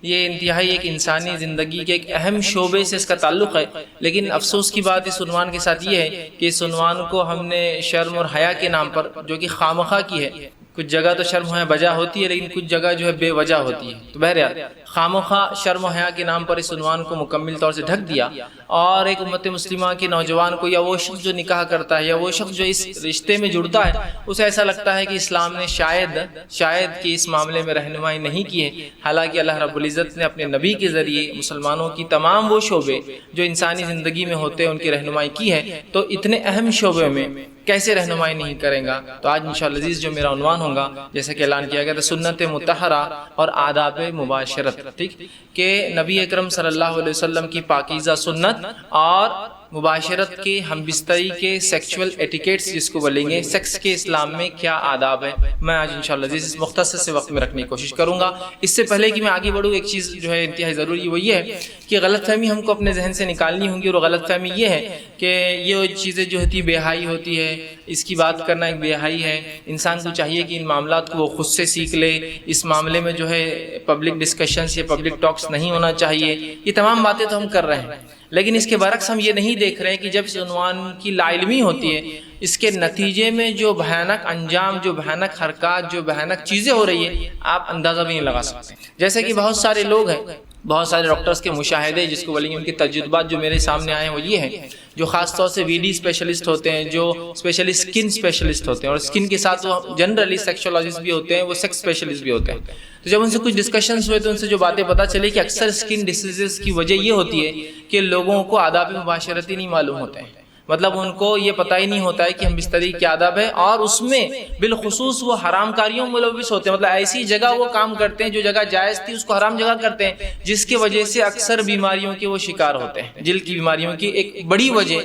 یہ انتہائی ایک انسانی زندگی کے ایک اہم شعبے سے اس کا تعلق ہے، لیکن افسوس کی بات اس عنوان کے ساتھ یہ ہے کہ اس عنوان کو ہم نے شرم اور حیا کے نام پر، جو کہ خواہ کی ہے، کچھ جگہ تو شرم و حیا بجا ہوتی ہے لیکن کچھ جگہ جو ہے بے وجہ ہوتی ہے، تو بہرحال خواہ شرم و حیا کے نام پر اس عنوان کو مکمل طور سے ڈھک دیا، اور ایک امت مسلمہ کے نوجوان کو یا وہ شخص جو نکاح کرتا ہے یا وہ شخص جو اس رشتے میں جڑتا ہے اسے ایسا لگتا ہے کہ اسلام نے شاید کہ اس معاملے میں رہنمائی نہیں کی ہے، حالانکہ اللہ رب العزت نے اپنے نبی کے ذریعے مسلمانوں کی تمام وہ شعبے جو انسانی زندگی میں ہوتے ہیں ان کی رہنمائی کی ہے، تو اتنے اہم شعبے میں کیسے رہنمائی نہیں کریں گا؟ تو آج انشاءاللہ عزیز جو میرا عنوان ہوگا، جیسا کہ اعلان کیا گیا تھا، سنت مطہرہ اور آداب مباشرت، ٹھیک، کہ نبی اکرم صلی اللہ علیہ وسلم کی پاکیزہ سنت اور مباشرت کے ہم بستری کے سیکچول ایٹیکیٹس جس کو بولیں گے، سیکس کے اسلام میں کیا آداب ہے، میں آج انشاءاللہ عزیز اس مختصر سے وقت میں رکھنے کی کوشش کروں گا۔ اس سے پہلے کہ میں آگے بڑھوں، ایک چیز جو ہے انتہائی ضروری وہ یہ ہے کہ غلط فہمی ہم کو اپنے ذہن سے نکالنی ہوگی، اور غلط فہمی یہ ہے کہ یہ چیزیں جو ہوتی بے حیائی ہوتی ہے، اس کی بات کرنا ایک بے حیائی ہے، انسان کو چاہیے کہ ان معاملات کو وہ خود سے سیکھ لے، اس معاملے میں جو ہے پبلک ڈسکشنز یا پبلک ٹاکس نہیں ہونا چاہیے، یہ تمام باتیں تو ہم کر رہے ہیں، لیکن اس کے برعکس ہم یہ نہیں دیکھ رہے کہ جب اس عنوان کی لا علمی ہوتی ہے، اس کے نتیجے میں جو بھیانک انجام، جو بھیانک حرکات، جو بھیانک چیزیں ہو رہی ہیں، آپ اندازہ بھی نہیں لگا سکتے۔ جیسے کہ بہت سارے لوگ ہیں، بہت سارے ڈاکٹرز کے مشاہدے جس کو بولیں گے، ان کے تجربات جو میرے سامنے آئے ہیں وہ یہ ہیں، جو خاص طور سے وی ڈی اسپیشلسٹ ہوتے ہیں، جو اسپیشلی اسکن اسپیشلسٹ ہوتے ہیں، اور اسکن کے ساتھ وہ جنرلی سیکسولوجسٹ بھی ہوتے ہیں، وہ سیکس اسپیشلسٹ بھی ہوتے ہیں، تو جب ان سے کچھ ڈسکشنز ہوئے تو ان سے جو باتیں پتہ چلی کہ اکثر اسکن ڈیزیزز کی وجہ یہ ہوتی ہے کہ لوگوں کو آداب مباشرت ہی نہیں معلوم ہوتے ہیں، مطلب ان کو یہ پتہ ہی نہیں ہوتا ہے کہ ہم بستری کے آداب ہے، اور اس میں بالخصوص وہ حرام کاریوں میں ملوث ہوتے ہیں، مطلب ایسی جگہ وہ کام کرتے ہیں جو جگہ جائز تھی اس کو حرام جگہ کرتے ہیں، جس کی وجہ سے اکثر بیماریوں کے وہ شکار ہوتے ہیں۔ جلد کی بیماریوں کی ایک بڑی وجہ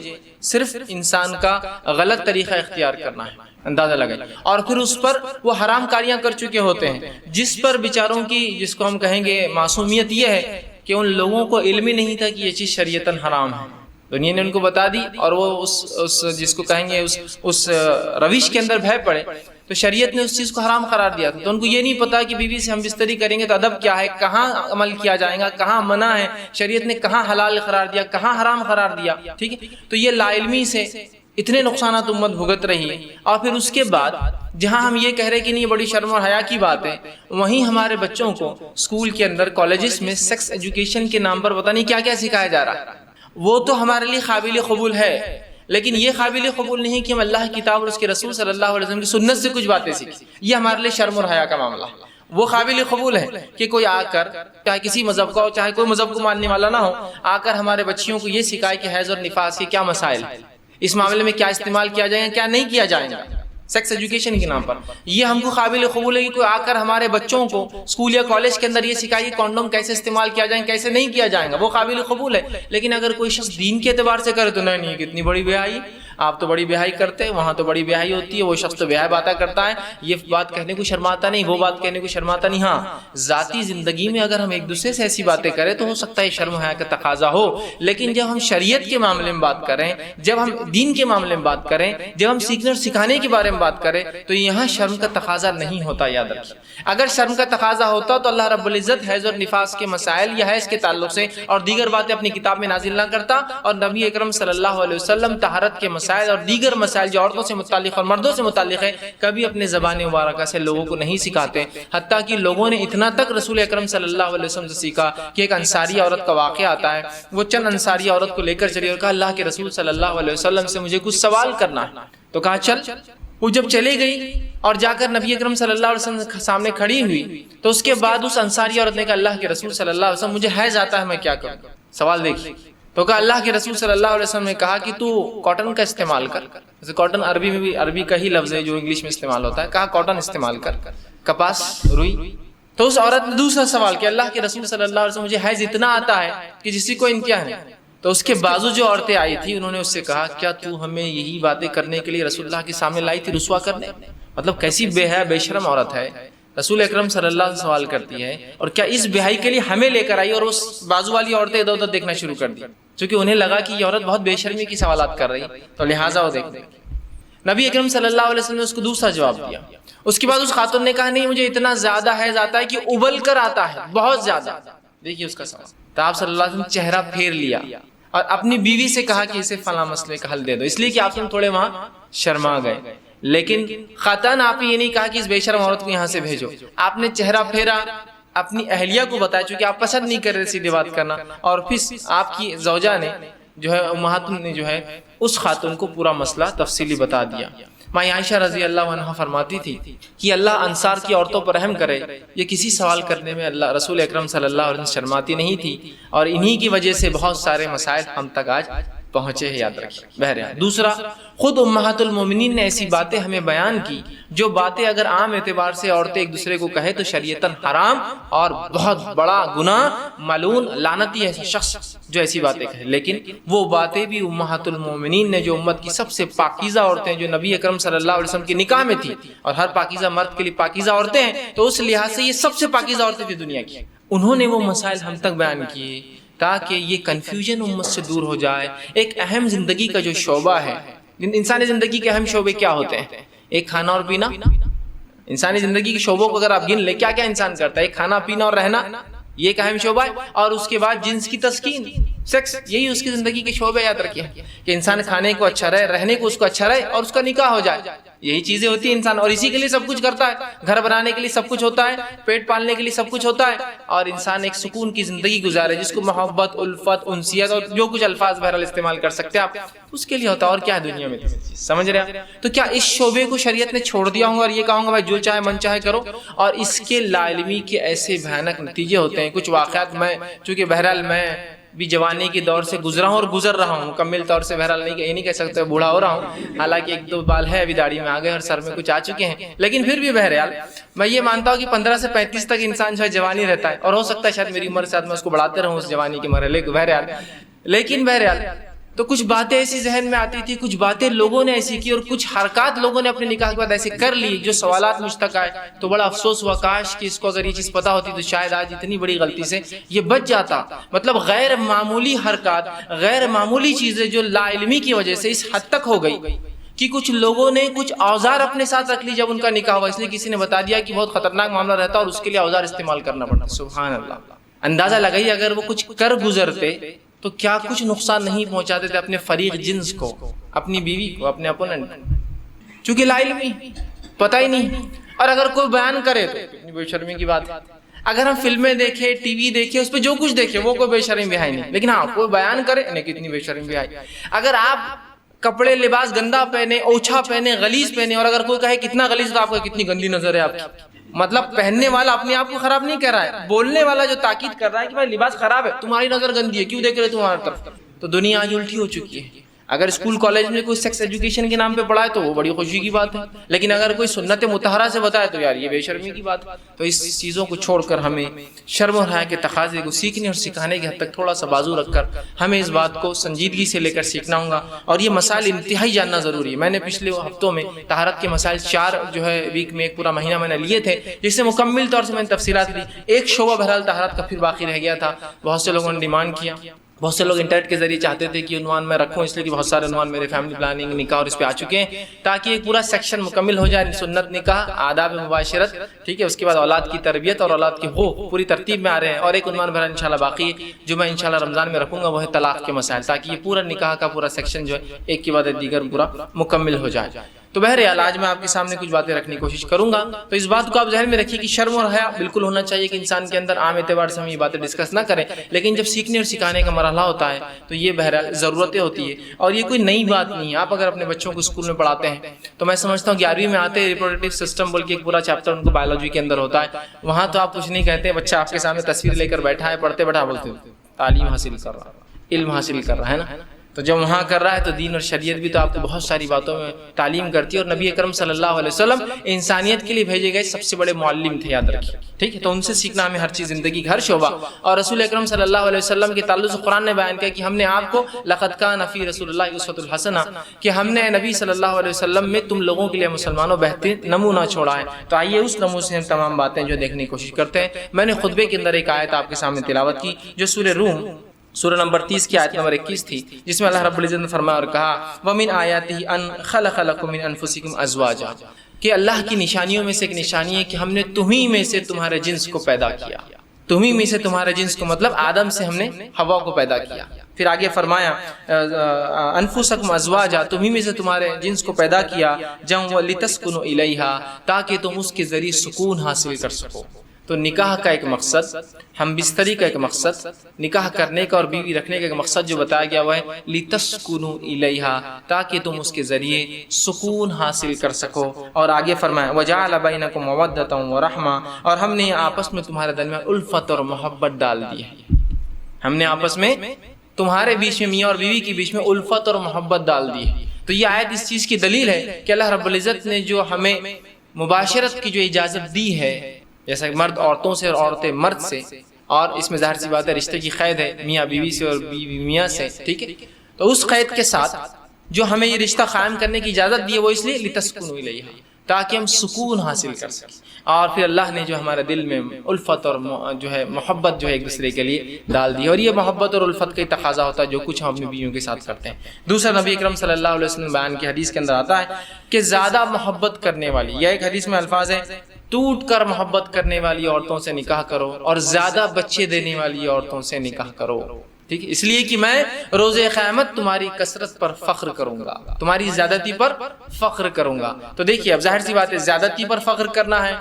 صرف انسان کا غلط طریقہ اختیار کرنا ہے، اندازہ لگائیں، اور پھر اس پر وہ حرام کاریاں کر چکے ہوتے ہیں، جس پر بیچاروں کی، جس کو ہم کہیں گے معصومیت، یہ ہے کہ ان لوگوں کو علم ہی نہیں تھا کہ یہ چیز شریعتاً حرام ہے، دنیا نے ان کو بتا دی، اور وہ اس جس کو کہیں گے اس روش کے اندر بھے پڑے، تو شریعت نے اس چیز کو حرام قرار دیا تھا، تو ان کو یہ نہیں پتا کہ بیوی سے ہم بستری کریں گے تو ادب کیا ہے، کہاں عمل کیا جائے گا، کہاں منع ہے، شریعت نے کہاں حلال قرار دیا، کہاں حرام قرار دیا، ٹھیک ہے۔ تو یہ لا علمی سے اتنے نقصانات امت بھگت رہی، اور پھر اس کے بعد جہاں ہم یہ کہہ رہے کہ نہیں بڑی شرم اور حیا کی بات ہے، وہیں ہمارے بچوں کو اسکول کے اندر، کالجز میں سیکس ایجوکیشن کے نام پر پتہ نہیں کیا کیا سکھایا جا رہا ہے۔ وہ تو ہمارے لیے قابل قبول ہے، لیکن یہ قابل قبول نہیں کہ ہم اللہ کی کتاب اور اس کے رسول صلی اللہ علیہ وسلم کی سنت سے کچھ باتیں سیکھیں، یہ ہمارے لیے شرم اور حیا کا معاملہ ہے۔ وہ قابل قبول ہے کہ کوئی آ کر، چاہے کسی مذہب کا ہو، چاہے کوئی مذہب کو ماننے والا نہ ہو، آ کر ہمارے بچیوں کو یہ سکھائے کہ حیض اور نفاس کے کیا مسائل ہیں، اس معاملے میں کیا استعمال کیا جائے گا، کیا نہیں کیا جائے گا، سیکس ایجوکیشن کے نام پر۔ یہ ہم کو قابل قبول ہے کہ کوئی آ کر ہمارے بچوں کو اسکول یا کالج کے اندر یہ سکھائے کہ کانڈوم کیسے استعمال کیا جائے، کیسے نہیں کیا جائے گا، وہ قابل قبول ہے۔ لیکن اگر کوئی شخص دین کے اعتبار سے کرے تو نہیں، کتنی بڑی بے حیائی، آپ تو بڑی بے حیائی کرتے ہیں، وہاں تو بڑی بے حیائی ہوتی ہے، وہ شخص تو بے حیا باتیں کرتا ہے، یہ بات کہنے کو شرماتا نہیں، وہ بات کہنے کو شرماتا نہیں۔ ہاں، ذاتی زندگی میں اگر ہم ایک دوسرے سے ایسی باتیں کریں تو ہو سکتا ہے شرم و حیا کا تقاضا ہو، لیکن جب ہم شریعت کے معاملے میں بات کریں، جب ہم دین کے معاملے میں بات کریں، جب ہم سیکھنے اور سکھانے کے بارے میں بات کریں، تو یہاں شرم کا تقاضا نہیں ہوتا، یاد رکھیں۔ اگر شرم کا تقاضا ہوتا تو اللہ رب العزت حیض اور نفاس کے مسائل یا حیض کے تعلق سے اور دیگر باتیں اپنی کتاب میں نازل نہ کرتا، اور نبی اکرم صلی اللہ علیہ وسلم طہارت کے مسائل اور دیگر مسائل جو عورتوں سے متعلق اور مردوں سے متعلق ہے کبھی اپنے زبان مبارکہ سے لوگوں کو نہیں سکھاتے، حتیٰ کہ لوگوں نے اتنا تک رسول اکرم صلی اللہ علیہ وسلم سے سیکھا کہ ایک انصاری عورت کا واقعہ آتا ہے، وہ چند انصاری عورت کو لے کر چلی اور کہا اللہ کے رسول صلی اللہ علیہ وسلم سے مجھے کچھ سوال کرنا ہے، تو کہا چل۔ وہ جب چلی گئی اور جا کر نبی اکرم صلی اللہ علیہ وسلم کے سامنے کھڑی ہوئی، تو اس کے بعد اس انصاری عورت نے کہا اللہ کے رسول صلی اللہ علیہ وسلم مجھے حیض آتا ہے، میں کیا کروں؟ سوال دیکھیے، تو کہا اللہ کے رسول صلی اللہ علیہ وسلم نے کہا کہ تو کاٹن کا استعمال کر، جیسے کاٹن عربی میں بھی عربی کا ہی لفظ ہے جو انگلش میں استعمال ہوتا ہے، کہا کاٹن استعمال کر، کپاس، روئی۔ تو اس عورت نے دوسرا سوال کیا اللہ کے رسول صلی اللہ علیہ وسلم مجھے حیض اتنا آتا ہے کہ جس کو امتحان ہے۔ تو اس کے بازو جو عورتیں آئی تھی انہوں نے اس سے کہا کیا تو ہمیں یہی باتیں کرنے کے لیے رسول اللہ کے سامنے لائی تھی، رسوا کرنے؟ مطلب کیسی بے حیا بے شرم عورت ہے، رسول اکرم صلی اللہ علیہ وسلم سوال کرتی ہے، اور کیا اس بے حیائی کے لیے ہمیں لے کر آئی اور اس بازو والی عورتیں ادھر ادھر دیکھنا شروع کر دی، چونکہ انہیں لگا کہ یہ عورت بہت بے شرمی کی سوالات کر رہی، تو لہٰذا وہ دیکھتے۔ نبی اکرم صلی اللہ علیہ وسلم نے اس کو دوسرا جواب دیا۔ اس کے بعد اس خاتون نے کہا نہیں مجھے اتنا زیادہ حیض آتا ہے کہ ابل کر آتا ہے، بہت زیادہ، دیکھیے اس کا سوال. تو آپ صلی اللہ علیہ وسلم چہرہ پھیر لیا اور اپنی بیوی سے کہا کہ اسے فلاں مسئلے کا حل دے دو، اس لیے کہ آپ تھوڑے وہاں شرما گئے. لیکن خطاً آپ نے یہ نہیں کہا کہ اس بے شرم عورت کو یہاں سے بھیجو. آپ نے چہرہ پھیرا، اپنی اہلیہ کو بتایا، چونکہ آپ پسند نہیں کر رہے سیدھی بات کرنا، اور پھر آپ کی زوجہ نے جو ہے امہات نے جو ہے اس خاتون کو پورا مسئلہ تفصیلی بتا دیا. ماں عائشہ رضی اللہ عنہا فرماتی تھی کہ اللہ انصار کی عورتوں پر رحم کرے، یہ کسی سوال کرنے میں اللہ رسول اکرم صلی اللہ علیہ وسلم شرماتی نہیں تھی، اور انہی کی وجہ سے بہت سارے مسائل ہم تک آج پہنچے ہیں، یاد رکھیں. بہرحال دوسرا، خود امہات المومنین نے ایسی باتیں ہمیں بیان کی جو باتیں اگر عام اعتبار سے عورتیں ایک دوسرے کو کہے تو شریعتاً حرام اور بہت بڑا گناہ، ملعون لعنتی ہے شخص جو ایسی باتیں کہے. لیکن وہ باتیں بھی امہات المومنین نے، جو امت کی سب سے پاکیزہ عورتیں، جو نبی اکرم صلی اللہ علیہ وسلم کے نکاح میں تھی، اور ہر پاکیزہ مرد کے لیے پاکیزہ عورتیں ہیں، تو اس لحاظ سے یہ سب سے پاکیزہ عورتیں تھی دنیا کی. انہوں نے وہ مسائل ہم تک بیان کیے تاکہ یہ کنفیوژن امت سے دور ہو جائے. ایک اہم زندگی کا جو شعبہ ہے، انسانی زندگی کے اہم شعبے کیا ہوتے ہیں؟ ایک کھانا اور پینا. انسانی زندگی کے شعبوں کو اگر آپ گن لیں، کیا کیا انسان کرتا ہے؟ ایک کھانا پینا اور رہنا، یہ ایک اہم شعبہ ہے. اور اس کے بعد جنس کی تسکین، سیکس، یہی اس کی زندگی کے شعبے. یاد رکھیے کہ انسان کھانے کو اچھا رہے، رہنے کو اس کو اچھا رہے، اور اس کا نکاح ہو جائے. یہی چیزیں ہوتی ہیں انسان، اور اسی کے لیے سب کچھ کرتا ہے. گھر بنانے کے لیے سب کچھ ہوتا ہے، پیٹ پالنے کے لیے سب کچھ ہوتا ہے، اور انسان ایک سکون کی زندگی گزارے جس کو محبت، الفت، انسیت اور جو کچھ الفاظ بہرحال استعمال کر سکتے ہیں آپ، اس کے لیے ہوتا ہے. اور کیا دنیا میں سمجھ رہے ہیں؟ تو کیا اس شعبے کو شریعت نے چھوڑ دیا ہوں اور یہ کہوں گا بھائی جو چاہے من چاہے کرو؟ اور اس کے لا علمی کے ایسے بھیانک نتیجے ہوتے ہیں. کچھ واقعات میں، چونکہ بہرحال میں بھی جوانی کے دور سے گزرا ہوں اور گزر رہا ہوں، مکمل طور سے بہرحال یہ نہیں کہہ سکتے بوڑھا ہو رہا ہوں، حالانکہ ایک دو بال ہے ابھی داڑھی میں آ گئے اور سر میں کچھ آ چکے ہیں، لیکن پھر بھی بہرحال میں یہ مانتا ہوں کہ 15 سے 35 تک انسان جو ہے جوانی رہتا ہے، اور ہو سکتا ہے شاید میری عمر سے میں اس کو بڑھاتے رہوں اس جوانی کے مرحلے کو. بہرحال لیکن بہرحال تو کچھ باتیں ایسی ذہن میں آتی تھی، کچھ باتیں لوگوں نے ایسی کی، اور کچھ حرکات لوگوں نے اپنے نکاح کے بعد ایسے کر لی جو سوالات مجھ تک آئے. تو بڑا افسوس ہوا، کاش کہ اس کو اگر یہ چیز پتا ہوتی تو شاید آج اتنی بڑی غلطی سے یہ بچ جاتا. مطلب غیر معمولی حرکات، غیر معمولی چیزیں جو لا علمی کی وجہ سے اس حد تک ہو گئی کہ کچھ لوگوں نے کچھ اوزار اپنے ساتھ رکھ لی جب ان کا نکاح ہوا، اس لیے کسی نے بتا دیا کہ بہت خطرناک معاملہ رہتا ہے اور اس کے لیے اوزار استعمال کرنا پڑتا. سبحان اللہ. اندازہ لگائیے اگر وہ کچھ کر گزرتے تو کیا کچھ نقصان نہیں پہنچاتے تھے اپنے فریق جنس کو، اپنی بیوی کو، اپنے اپوننٹ. چونکہ لا علمی، پتہ ہی نہیں. اور اگر کوئی بیان کرے تو اتنی بے شرمی کی بات. اگر ہم فلمیں دیکھیں، ٹی وی دیکھیں، اس پہ جو کچھ دیکھیں وہ کوئی بے شرمی بھی ہے نہیں، لیکن ہاں کوئی بیان کرے انہیں کتنی بے شرمی بھی ہے. اگر آپ کپڑے لباس گندا پہنے، اوچھا پہنے، غلیظ پہنے، اور اگر کوئی کہے کتنا غلیظ تو آپ کو کتنی گندی نظر ہے آپ کی. مطلب پہننے والا اپنے آپ کو خراب نہیں کر رہا ہے، بولنے والا جو تاکید کر رہا ہے کہ بھائی لباس خراب ہے، تمہاری نظر گندی ہے، کیوں دیکھ رہے تمہاری طرف. تو دنیا آج الٹی ہو چکی ہے. اگر اسکول کالج میں کوئی سیکس ایجوکیشن کے نام پہ پڑھائے تو وہ بڑی خوشی کی بات ہے، لیکن اگر کوئی سنت مطہرہ سے بتائے تو یار یہ بے شرمی کی بات. تو اس چیزوں کو چھوڑ کر ہمیں شرم و حیا کے تقاضے کو سیکھنے اور سکھانے کی حد تک تھوڑا سا بازو رکھ کر ہمیں اس بات کو سنجیدگی سے لے کر سیکھنا ہوگا. اور یہ مسائل انتہائی جاننا ضروری ہے. میں نے پچھلے ہفتوں میں طہارت کے مسائل 4 جو ہے ویک میں ایک پورا مہینہ میں نے لیے تھے، جس سے مکمل طور سے میں نے تفصیلات لی. ایک شعبہ بہرحال طہارت کا پھر باقی رہ گیا تھا. بہت سے لوگوں نے ڈیمانڈ کیا، بہت سے لوگ انٹرنیٹ کے ذریعے چاہتے تھے کہ عنوان میں رکھوں، اس لیے کہ بہت سارے عنوان میرے فیملی پلاننگ، نکاح اور اس پہ آ چکے ہیں، تاکہ ایک پورا سیکشن مکمل ہو جائے. سنت نکاح، آداب مباشرت، ٹھیک ہے، اس کے بعد اولاد کی تربیت اور اولاد کی حقوق پوری ترتیب میں آ رہے ہیں. اور ایک عنوان بھرا انشاءاللہ باقی ہے جو میں انشاءاللہ رمضان میں رکھوں گا، وہ ہے طلاق کے مسائل، تاکہ یہ پورا نکاح کا پورا سیکشن جو ہے ایک کے بعد دیگر پورا مکمل ہو جائے. تو بہرحال آج میں آپ کے سامنے کچھ باتیں رکھنے کی کوشش کروں گا. تو اس بات کو آپ ذہن میں رکھیے کہ شرم اور حیا بالکل ہونا چاہیے کہ انسان کے اندر عام اعتبار سے ہم یہ باتیں ڈسکس نہ کریں، لیکن جب سیکھنے اور سکھانے کا مرحلہ ہوتا ہے تو یہ بہرحال ضرورتیں ہوتی ہے. اور یہ کوئی نئی بات نہیں ہے. آپ اگر اپنے بچوں کو اسکول میں پڑھاتے ہیں تو میں سمجھتا ہوں 11ویں میں آتے ریپروڈکٹیو سسٹم بول کے ایک پورا چیپٹر ان کو بایولوجی کے اندر ہوتا ہے. وہاں تو آپ کچھ نہیں کہتے، بچہ آپ کے سامنے تصویر لے کر بیٹھا ہے، پڑھتے بیٹھا بولتے تعلیم حاصل کر رہا، علم حاصل کر رہا ہے نا. تو جب وہاں کر رہا ہے تو دین اور شریعت بھی تو آپ کو بہت ساری باتوں میں تعلیم کرتی ہے. اور نبی اکرم صلی اللہ علیہ وسلم انسانیت کے لیے بھیجے گئے سب سے بڑے معلم تھے، یاد رکھیے، ٹھیک ہے. تو ان سے سیکھنا ہمیں ہر چیز، زندگی کا ہر شعبہ. اور رسول اکرم صلی اللہ علیہ وسلم کے تعلق سے قرآن نے بیان کیا کہ ہم نے آپ کو لقد کان فی رسول اللہ اسوۃ الحسنہ، کہ ہم نے نبی صلی اللہ علیہ وسلم میں تم لوگوں کے لیے مسلمانوں بہترین نمونہ چھوڑا ہے. تو آئیے اس نمونے سے ہم تمام باتیں جو دیکھنے کی کوشش کرتے ہیں. میں نے خطبے کے اندر ایک آیت آپ کے سامنے تلاوت کی جو سورہ روم سورہ نمبر 30 کی آیت نمبر 21 تھی، جس میں اللہ رب العزت نے فرمایا اور کہا وَمِنْ آیَاتِهِ أَنْ خَلَقَ لَكُم مِّنْ أَنفُسِكُمْ أَزْوَاجًا، کہ اللہ کی نشانیوں میں سے ایک نشانی ہے کہ ہم نے تمہیں میں سے تمہارے جنس کو پیدا کیا. تمہیں میں سے تمہارے جنس کو، مطلب آدم سے ہم نے حوا کو پیدا کیا. پھر آگے فرمایا انفسکم ازواجا، تمہیں میں سے تمہارے جنس کو پیدا کیا، جم لتسکنوا الیہا، تاکہ تم اس کے ذریعے سکون حاصل کر سکو. تو نکاح کا ایک مقصد، ہم بستری کا ایک مقصد، نکاح کرنے کا اور بیوی رکھنے کا ایک مقصد جو بتایا گیا وہ ہے لتسکنوا الیہا، تاکہ تم اس کے ذریعے سکون حاصل کر سکو. اور آگے فرمایا وجعل بینکم مودۃ ورحمہ، اور ہم نے آپس میں تمہارے درمیان الفت اور محبت ڈال دی ہے. ہم نے آپس میں تمہارے بیچ میں، میاں اور بیوی کے بیچ میں الفت اور محبت ڈال دی ہے. تو یہ آیت اس چیز کی دلیل ہے کہ اللہ رب العزت نے جو ہمیں مباشرت کی جو اجازت دی ہے، جیسا کہ مرد عورتوں سے اور عورتیں مرد سے، اور اس میں ظاہر سی بات ہے رشتے کی قید ہے میاں بیوی سے اور بیوی میاں سے، ٹھیک ہے. تو اس قید کے ساتھ جو ہمیں یہ رشتہ قائم کرنے کی اجازت دی ہے وہ اس لیے لتسکنوا الیہا، تاکہ ہم سکون حاصل کر سکیں. اور پھر اللہ نے جو ہمارے دل میں الفت اور جو ہے محبت جو ہے ایک دوسرے کے لیے ڈال دی، اور یہ محبت اور الفت کا تقاضا ہوتا ہے جو کچھ ہم اپنی بیویوں کے ساتھ کرتے ہیں. دوسرا نبی اکرم صلی اللہ علیہ وسلم بیان کی حدیث کے اندر آتا ہے کہ زیادہ محبت کرنے والی، یا ایک حدیث میں الفاظ ہے ٹوٹ کر محبت کرنے والی عورتوں سے نکاح کرو، اور زیادہ بچے دینے والی عورتوں سے نکاح کرو. ٹھیک ہے، اس لیے کہ میں روز قیامت تمہاری کثرت پر فخر کروں گا، تمہاری زیادتی پر فخر کروں گا. تو دیکھیے اب ظاہر سی بات ہے زیادتی پر فخر کرنا ہے،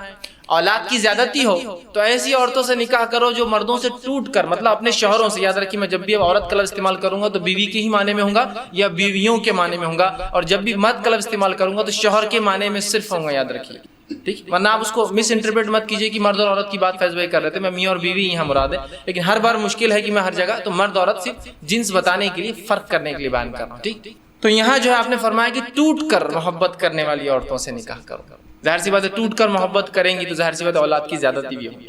اولاد کی زیادتی ہو تو ایسی عورتوں سے نکاح کرو جو مردوں سے ٹوٹ کر، مطلب اپنے شوہروں سے. یاد رکھیے میں جب بھی عورت کا لفظ استعمال کروں گا تو بیوی کے ہی معنی میں ہوں گا یا بیویوں کے معنی میں ہوں گا، اور جب بھی مرد کا لفظ استعمال کروں گا تو شوہر کے معنی میں صرف ہوں گا. یاد رکھیے ٹھیک، ورنہ آپ اس کو مس انٹرپریٹ مت کیجیے کہ مرد اور عورت کی بات فیض بھائی کر رہے تھے، میں میاں اور بیوی یہاں مراد ہے. لیکن ہر بار مشکل ہے کہ میں ہر جگہ تو مرد عورت صرف جنس بتانے کے لیے، فرق کرنے کے لیے بیان کر رہا ہوں. ٹھیک، تو یہاں جو ہے آپ نے فرمایا کہ ٹوٹ کر محبت کرنے والی عورتوں سے نکاح کرو. ظاہر سی بات ہے ٹوٹ کر محبت کریں گی تو ظاہر سی بات ہے اولاد کی زیادتی بھی ہوگی.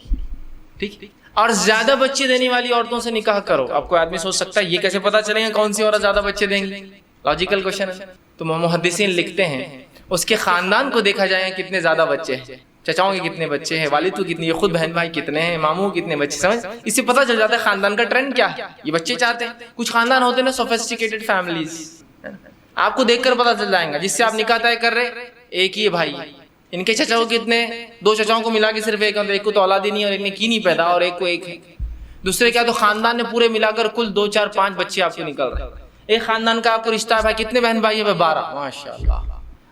ٹھیک، اور زیادہ بچے دینے والی عورتوں سے نکاح کرو. اب کوئی آدمی سوچ سکتا ہے یہ کیسے پتا چلے گا کون سی عورت زیادہ بچے دیں گی؟ لاجیکل کوشچن ہے. تو محدثین لکھتے ہیں اس کے خاندان کو دیکھا جائے کتنے زیادہ بچے ہیں، چچاؤں کے کتنے بچے ہیں، والد کو کتنے، یہ خود بہن بھائی کتنے ہیں، ماموں کتنے بچے، سمجھ اس سے پتہ چل جاتا ہے خاندان کا ٹرینڈ کیا ہے. یہ بچے چاہتے ہیں. کچھ خاندان ہوتے ہیں نا سوفسٹیکیٹڈ فیملیز، آپ کو دیکھ کر پتہ چل جائے گا. جس سے آپ نکاح طے کر رہے ایک ہی بھائی، ان کے چچاؤں کتنے، دو چچاؤں کو ملا کے صرف ایک کو تو اولاد ہی نہیں اور ایک نے کی نہیں پیدا اور ایک کو ایک ہے. دوسرے کیا تو خاندان نے پورے ملا کر کل 2 4 5 بچے آپ کو نکل رہے. ایک خاندان کا آپ کو رشتہ ہے بھائی کتنے بہن بھائی ہیں؟ 12 ماشاءاللہ.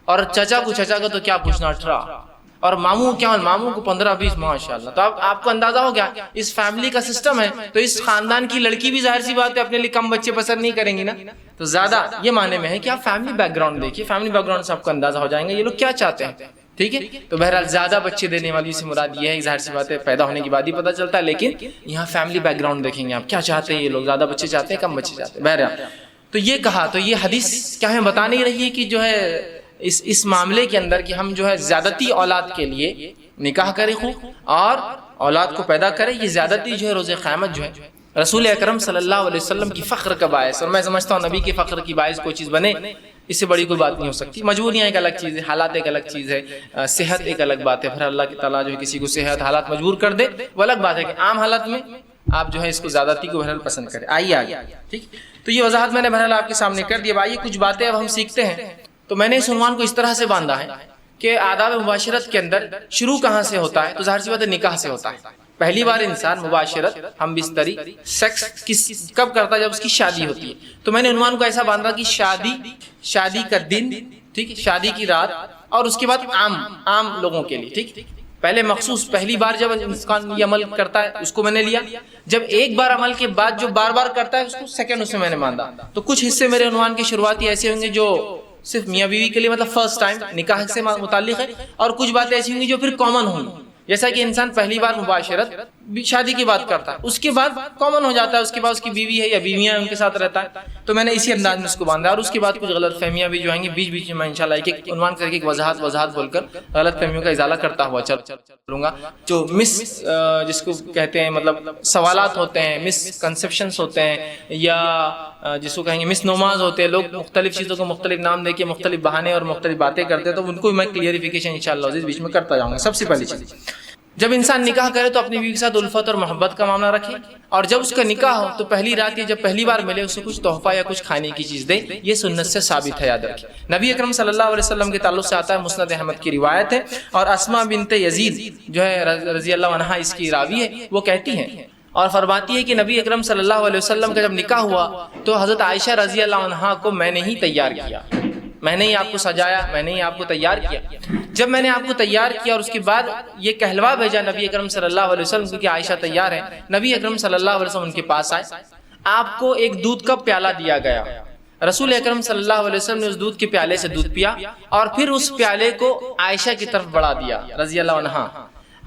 اور چچا کا تو کیا پوچھنا 18، اور ماموں کیا، ماموں کو 15 20 ماشاءاللہ. تو اب آپ کو اندازہ ہو گیا اس فیملی کا سسٹم ہے. تو اس خاندان کی لڑکی بھی ظاہر سی بات ہے اپنے لیے کم بچے پسند نہیں کریں گی نا. تو زیادہ یہ معنی میں ہے کہ آپ فیملی بیک گراؤنڈ دیکھیے، فیملی بیک گراؤنڈ سے آپ کو اندازہ ہو جائیں گے یہ لوگ کیا چاہتے ہیں. ٹھیک ہے، تو بہرحال زیادہ بچے دینے والی سے مراد یہ ہے، ظاہر سی بات ہے پیدا ہونے کے بعد ہی پتہ چلتا ہے. لیکن یہاں فیملی بیک گراؤنڈ دیکھیں گے آپ کیا چاہتے ہیں یہ لوگ، زیادہ بچے چاہتے ہیں کم بچے چاہتے ہیں. بہرحال تو یہ کہا، تو یہ حدیث کیا ہمیں بتا نہیں رہی ہے کہ جو ہے اس معاملے کے اندر کہ ہم جو ہے زیادتی اولاد کے لیے نکاح کریں خوب اور اولاد کو پیدا کریں. یہ زیادتی جو ہے روز قیامت جو ہے رسول اکرم صلی اللہ علیہ وسلم کی فخر کا باعث، اور میں سمجھتا ہوں نبی کے فخر کی باعث کوئی چیز بنے اس سے بڑی کوئی بات نہیں ہو سکتی. مجبوریاں ایک الگ چیز ہے، حالات ایک الگ چیز ہے، صحت ایک الگ بات ہے. پھر اللہ کی تعالیٰ جو ہے کسی کو صحت حالات مجبور کر دے وہ الگ بات ہے کہ عام حالت میں آپ جو ہے اس کو زیادتی کو بہرحال پسند کریں. آئیے آگے. ٹھیک، تو یہ وضاحت میں نے بہرحال آپ کے سامنے کر دی. اب آئیے کچھ باتیں اب ہم سیکھتے ہیں. تو میں نے اس عنوان کو اس طرح سے باندھا ہے کہ آداب مباشرت کے اندر شروع کہاں سے ہوتا ہے؟ تو ظاہر سی بات ہے نکاح سے ہوتا ہے. پہلی بار انسان مباشرت، ہم بستری، سیکس کب کرتا ہے؟ جب اس کی شادی ہوتی ہے. تو میں نے عنوان کو ایسا باندھا کہ شادی کا دن، ٹھیک ہے، شادی کی رات، اور اس کے بعد عام لوگوں کے لیے. ٹھیک، پہلے مخصوص پہلی بار جب انسان یہ عمل کرتا ہے اس کو میں نے لیا. جب ایک بار عمل کے بعد جو بار بار کرتا ہے اس کو سیکنڈ اس میں میں نے باندھا. تو کچھ حصے میرے عنوان کے شروعاتی ایسے ہوں گے جو صرف میاں بیوی کے لیے مطلب فرسٹ ٹائم نکاح سے متعلق ہے، اور کچھ باتیں ایسی ہوں گی جو پھر کامن ہوں گی. جیسا کہ انسان پہلی بار مباشرت شادی کی بات کرتا ہے، اس کے بعد کامن ہو جاتا ہے، اس کے بعد اس کی بیوی ہے یا بیویاں ان کے ساتھ رہتا ہے. تو میں نے اسی انداز میں اس کو باندھا. اور اس کے بعد کچھ غلط فہمیاں بھی جو آئیں گی بیچ بیچ میں انشاءاللہ ایک ایک عنوان کر کے ایک وضاحت بول کر غلط فہمیوں کا ازالہ کرتا ہوا چلوں گا. جو جس کو کہتے ہیں مطلب سوالات ہوتے ہیں، مس کنسیپشنز ہوتے ہیں، یا جس کو کہیں گے مس نوماز ہوتے ہیں. لوگ مختلف چیزوں کو مختلف نام دے کے مختلف بہانے اور مختلف باتیں کرتے ہیں، تو ان کو میں کلیئریفیکیشن انشاءاللہ عزیز بیچ میں کرتا جاؤں گا. سب سے پہلی چیز جب انسان نکاح کرے تو اپنی بیوی کے ساتھ الفت اور محبت کا معاملہ رکھے، اور جب اس کا نکاح ہو تو پہلی رات یا جب پہلی بار ملے اسے کچھ تحفہ یا کچھ کھانے کی چیز دے، یہ سنت سے ثابت ہے، یاد رکھیں۔ نبی اکرم صلی اللہ علیہ وسلم کے تعلق سے آتا ہے، مسند احمد کی روایت ہے، اور اسماء بنت یزید جو ہے رضی اللہ عنہا اس کی راوی ہے، وہ کہتی ہیں اور فرماتی ہے کہ نبی اکرم صلی اللہ علیہ وسلم کا جب نکاح ہوا تو حضرت عائشہ رضی اللہ عنہا کو میں نے ہی تیار کیا، میں نے ہی آپ کو سجایا، میں نے ہی آپ کو تیار کیا۔ جب میں نے آپ کو تیار کیا اور اس کے بعد یہ کہلوا بھیجا نبی اکرم صلی اللہ علیہ وسلم کہ عائشہ تیار ہے، نبی اکرم صلی اللہ علیہ وسلم ان کے پاس آئے، آپ کو ایک دودھ کا پیالہ دیا گیا، رسول اکرم صلی اللہ علیہ وسلم نے اس دودھ کے پیالے سے دودھ پیا اور پھر اس پیالے کو عائشہ کی طرف بڑھا دیا رضی اللہ عنہا۔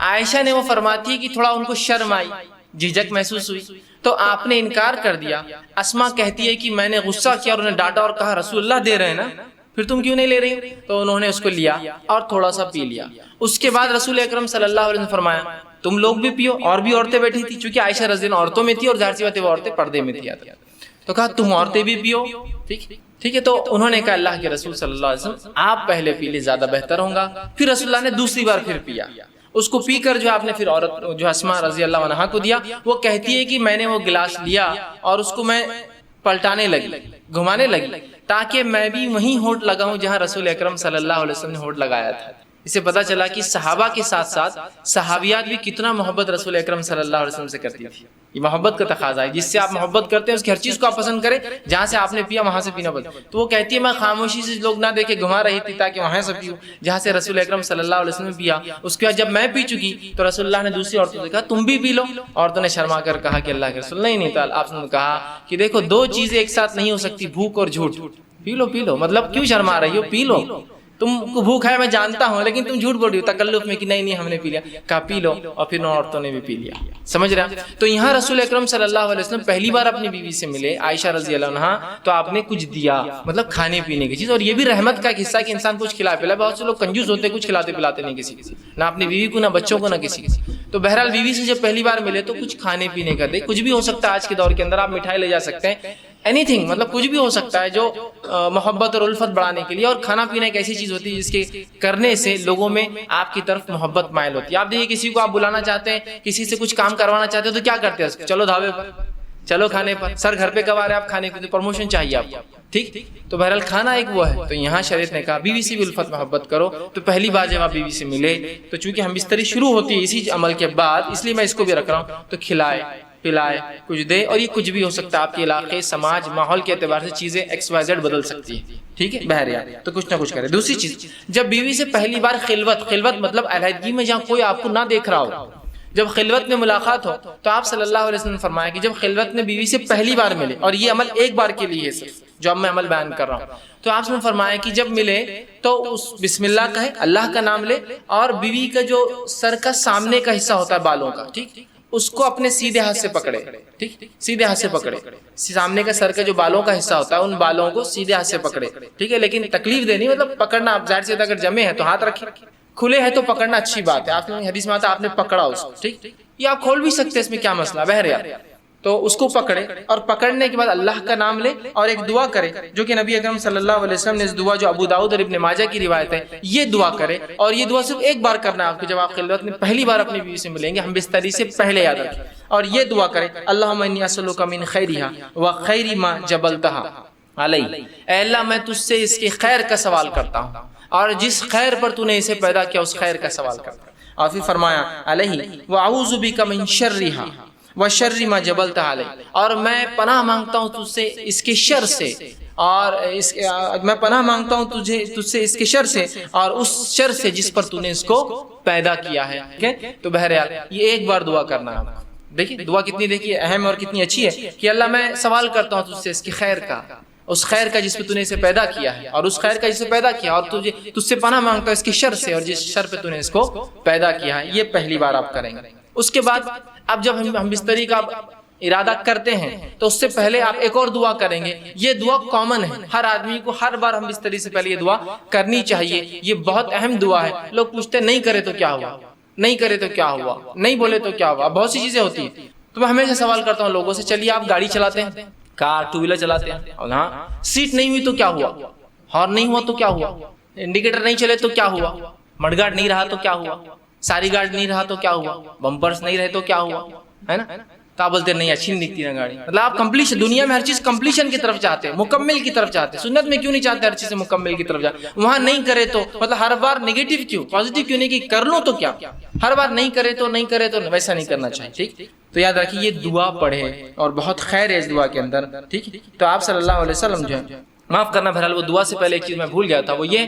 عائشہ نے وہ فرماتی ہے کہ تھوڑا ان کو شرم آئی، جھجک محسوس ہوئی، تو آپ نے انکار کر دیا۔ اسماء کہتی ہے کہ میں نے غصہ کیا اور انہیں ڈانٹا اور کہا رسول اللہ دے رہے ہیں نا، پھر تم کیوں نہیں لے رہی؟ تو انہوں نے اس کو لیا اور تھوڑا سا پی لیا۔ اس کے بعد رسول اکرم صلی اللہ علیہ وسلم نے فرمایا تم لوگ بھی پیو، اور بھی عورتیں بیٹھی تھی، چونکہ عائشہ رضی اللہ عورتوں میں تھی اور ظاہر سی بات ہے وہ عورتیں پردے میں تھی، تو کہا تم عورتیں بھی پیو، ٹھیک ہے۔ تو انہوں نے کہا اللہ کے رسول صلی اللہ علیہ وسلم آپ پہلے پی لے زیادہ بہتر ہوگا۔ پھر رسول اللہ نے دوسری بار پھر پیا، اس کو پی کر جو آپ نے پھر عورت جو اسماء رضی اللہ عنہا کو دیا، وہ کہتی ہے کہ میں نے وہ گلاس لیا اور اس کو میں پلٹانے لگی، گھمانے لگی، تاکہ میں بھی وہیں ہونٹ لگاؤں جہاں رسول اکرم صلی اللہ علیہ وسلم نے ہونٹ لگایا تھا۔ اس سے پتہ چلا کہ صحابہ کے ساتھ ساتھ صحابیات بھی کتنا محبت رسول اکرم صلی اللہ علیہ وسلم سے کرتی تھی۔ یہ محبت کا تقاضا ہے، جس سے آپ محبت کرتے ہیں اس کی ہر چیز کو آپ پسند کریں، جہاں سے آپ نے پیا وہاں سے پینا پڑتا۔ تو وہ کہتی ہے میں خاموشی سے لوگ نہ دیکھے گھما رہی تھی تاکہ وہاں سے پیوں جہاں سے رسول اکرم صلی اللہ علیہ وسلم نے پیا۔ اس کے بعد جب میں پی چکی تو رسول اللہ نے دوسری عورتوں سے کہا تم بھی پی لو، عورتوں نے شرما کر کہا کہ اللہ کے رسول نہیں تو آپ نے کہا کہ دیکھو دو چیزیں ایک ساتھ نہیں ہو سکتی، بھوک اور جھوٹ، پی لو، مطلب کیوں شرما رہی ہو، پی لو، تم کو بھوک ہے میں جانتا ہوں لیکن تم جھوٹ بول رہی ہو تکلف میں کہ نہیں ہم نے پی لیا، کہا پی لو، اور پھر عورتوں نے بھی پی لیا، سمجھ رہے ہیں؟ تو یہاں رسول اکرم صلی اللہ علیہ وسلم پہلی بار اپنی بیوی سے ملے عائشہ رضی اللہ عنہا، تو آپ نے کچھ دیا، مطلب کھانے پینے کی چیز، اور یہ بھی رحمت کا حصہ کہ انسان کچھ کھلا پلا۔ بہت سے لوگ کنجوس ہوتے، کچھ کھلاتے پلاتے نہیں کسی نہ اپنی بیوی کو، نہ بچوں کو، نہ کسی کو۔ تو بہرحال بیوی سے جب پہلی بار ملے تو کچھ کھانے پینے کا دے، کچھ بھی ہو سکتا ہے آج کے دور کے اندر، آپ مٹھائی لے جا سکتے ہیں، اینی تھنگ، مطلب کچھ بھی ہو سکتا ہے جو محبت اور الفت بڑھانے کے لیے۔ اور کھانا پینا ایک ایسی چیز ہوتی ہے جس کے کرنے سے لوگوں میں آپ کی طرف محبت مائل ہوتی ہے۔ آپ دیکھیے کسی کو آپ بلانا چاہتے ہیں، کسی سے کچھ کام کروانا چاہتے ہیں تو کیا کرتے ہیں؟ چلو ڈھابے پر، چلو کھانے پر، سر گھر پہ کب آ رہے آپ کھانے کے، پروموشن چاہیے آپ کو، ٹھیک؟ تو بہرحال کھانا ایک وہ ہے۔ تو یہاں شریعت نے کہا بیوی سے بھی الفت محبت کرو۔ تو پہلی بار جب آپ بیوی سے ملے تو چونکہ ہم بستری شروع ہوتی ہے اسی عمل کے بعد، اس لیے میں اس کو بھی رکھ رہا ہوں، تو کھلائے پلائے، کچھ دے، اور یہ کچھ بھی ہو سکتا ہے، آپ کے علاقے، سماج، ماحول کے اعتبار سے چیزیں XYZ بدل سکتی ہیں، ٹھیک ہے بہرحال، تو کچھ نہ کچھ کرے۔ دوسری چیز، جب بیوی سے پہلی بار خلوت مطلب علیحدگی میں جہاں کوئی آپ کو نہ دیکھ رہا ہو، جب خلوت میں ملاقات ہو تو آپ صلی اللہ علیہ وسلم نے فرمایا کہ جب خلوت میں بیوی سے پہلی بار ملے، اور یہ عمل ایک بار کے لیے ہے صرف جو اب میں عمل بیان کر رہا ہوں، تو آپ نے فرمایا کہ جب ملے تو اس بسم اللہ کہے، اللہ کا نام لے، اور بیوی کا جو سر کا سامنے کا حصہ ہوتا ہے بالوں کا، ٹھیک، اس کو اپنے سیدھے ہاتھ سے پکڑے، ٹھیک، سیدھے ہاتھ سے پکڑے، سامنے کا سر کا جو بالوں کا حصہ ہوتا ہے ان بالوں کو سیدھے ہاتھ سے پکڑے، ٹھیک ہے، لیکن تکلیف دینی، مطلب پکڑنا، آپ ظاہر سے اگر جمے ہیں تو ہاتھ رکھیں، کھلے ہیں تو پکڑنا اچھی بات ہے، آپ نے حدیث میں آتا آپ نے پکڑا اس کو، ٹھیک، یہ آپ کھول بھی سکتے ہیں، اس میں کیا مسئلہ، بہرحال تو اس کو پکڑے، اور پکڑنے کے بعد اللہ کا نام لے اور ایک دعا کرے، جو کہ نبی اکرم صلی اللہ علیہ وسلم نے اس دعا جو ابو داؤد اور ابن ماجہ کی روایت ہے، یہ دعا کرے، اور یہ دعا صرف ایک بار کرنا ہے آپ کو جب آپ خلوت میں پہلی بار اپنی بیوی سے ملیں گے، ہم بستری سے پہلے یاد رکھیں، اور یہ دعا کرے اللہم انی اسألک من خیرہا وخیر ما جبلتہا علی، اے اللہ میں تجھ سے اس کے خیر کا سوال کرتا ہوں، اور جس خیر پر تو نے اسے پیدا کیا اس خیر کا سوال کرتا ہوں، اور پھر فرمایا علیہ واعوذ بک من شرہا وشر ما جبلتہا علی، اور میں پناہ مانگتا ہوں تجھ سے اس کے شر سے، اور میں پناہ مانگتا ہوں تجھ سے اس کے شر سے، اور اس شر سے جس پر تو نے اس کو پیدا کیا ہے، ٹھیک ہے؟ تو بہرحال یہ ایک بار دعا کرنا ہے۔ دیکھیے دعا کتنی دیکھیے اہم اور کتنی اچھی ہے کہ اللہ میں سوال کرتا ہوں تجھ سے اس کی خیر کا، اس خیر کا جس پہ تو نے اسے پیدا کیا ہے، اور اس خیر کا جسے پیدا کیا، اور تجھ سے پناہ مانگتا ہوں اس کے شر سے، اور جس شر پہ تو نے اس کو پیدا کیا ہے۔ یہ پہلی بار آپ کریں گے۔ اس کے بعد اب جب ہم بستری کا ارادہ کرتے ہیں تو اس سے پہلے آپ ایک اور دعا کریں گے، یہ دعا کامن ہے، ہر آدمی کو ہر بار ہم بستری سے پہلے یہ دعا کرنی چاہیے، یہ بہت اہم دعا ہے۔ لوگ پوچھتے نہیں کرے تو کیا ہوا، نہیں کرے تو کیا ہوا، نہیں بولے تو کیا ہوا، بہت سی چیزیں ہوتی ہیں۔ تو میں ہمیشہ سوال کرتا ہوں لوگوں سے، چلیے آپ گاڑی چلاتے ہیں، کار ٹو ویلر چلاتے ہیں، اور ہاں سیٹ نہیں ہوئی تو کیا ہوا، ہارن نہیں ہوا تو کیا ہوا، انڈیکیٹر نہیں چلے تو کیا ہوا، مڈگارڈ نہیں رہا تو کیا ہوا، ساری گاڑی نہیں رہا تو کیا ہوا، بمپرس نہیں رہے تو کیا ہوا، ہے نا؟ تو آپ بولتے نہیں اچھی نہیں دکھتی نا گاڑی. مطلب آپ کمپلیشن، دنیا میں ہر چیز کمپلیشن کی طرف چاہتے ہیں، مکمل کی طرف چاہتے ہیں. سنت میں کیوں نہیں چاہتے ہر چیز سے مکمل کی طرف جائے؟ وہاں نہیں کرے تو مطلب ہر بار نگیٹو کیوں، پازیٹیو کیوں نہیں کہ کر لوں تو کیا، ہر بار نہیں کرے تو ویسا نہیں کرنا چاہیے. ٹھیک، تو یاد رکھیے یہ دعا پڑھے اور بہت خیر ہے اس دعا کے اندر. ٹھیک، تو آپ صلی اللہ علیہ وسلم جو ہے، معاف کرنا بہرحال وہ دعا سے پہلے ایک چیز میں بھول گیا تھا، وہ یہ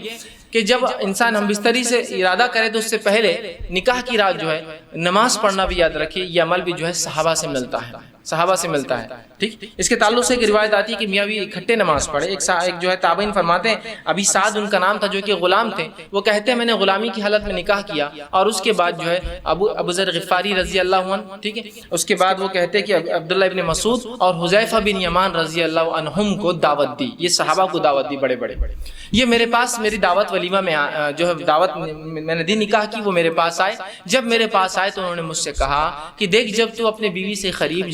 کہ جب انسان ہم بستری سے ارادہ کرے تو اس سے پہلے نکاح کی رات جو ہے نماز پڑھنا بھی یاد رکھیے. یہ عمل بھی جو ہے صحابہ سے ملتا ہے، صحابہ سے ملتا ہے. ٹھیک، اس کے تعلق سے ایک روایت آتی ہے کہ میاں بھی اکٹھے نماز پڑھے. ایک جو ہے تابعین فرماتے ہیں، ابھی سعد ان کا نام تھا جو کہ غلام تھے، وہ کہتے ہیں میں نے غلامی کی حالت میں نکاح کیا اور اس کے بعد جو ہے ابو ذر غفاری رضی اللہ عنہ، ٹھیک ہے، اس کے بعد وہ کہتے ہیں کہ عبداللہ ابن مسعود اور حذیفہ بن یمان رضی اللہ عنہم کو دعوت دی. یہ صحابہ کو دعوت دی بڑے بڑے. یہ میرے پاس میری دعوت ولیمہ میں جو ہے دعوت میں نے دی نکاح کی، وہ میرے پاس آئے. جب میرے پاس آئے تو انہوں نے مجھ سے کہا کہ دیکھ جب تو اپنے بیوی سے قریب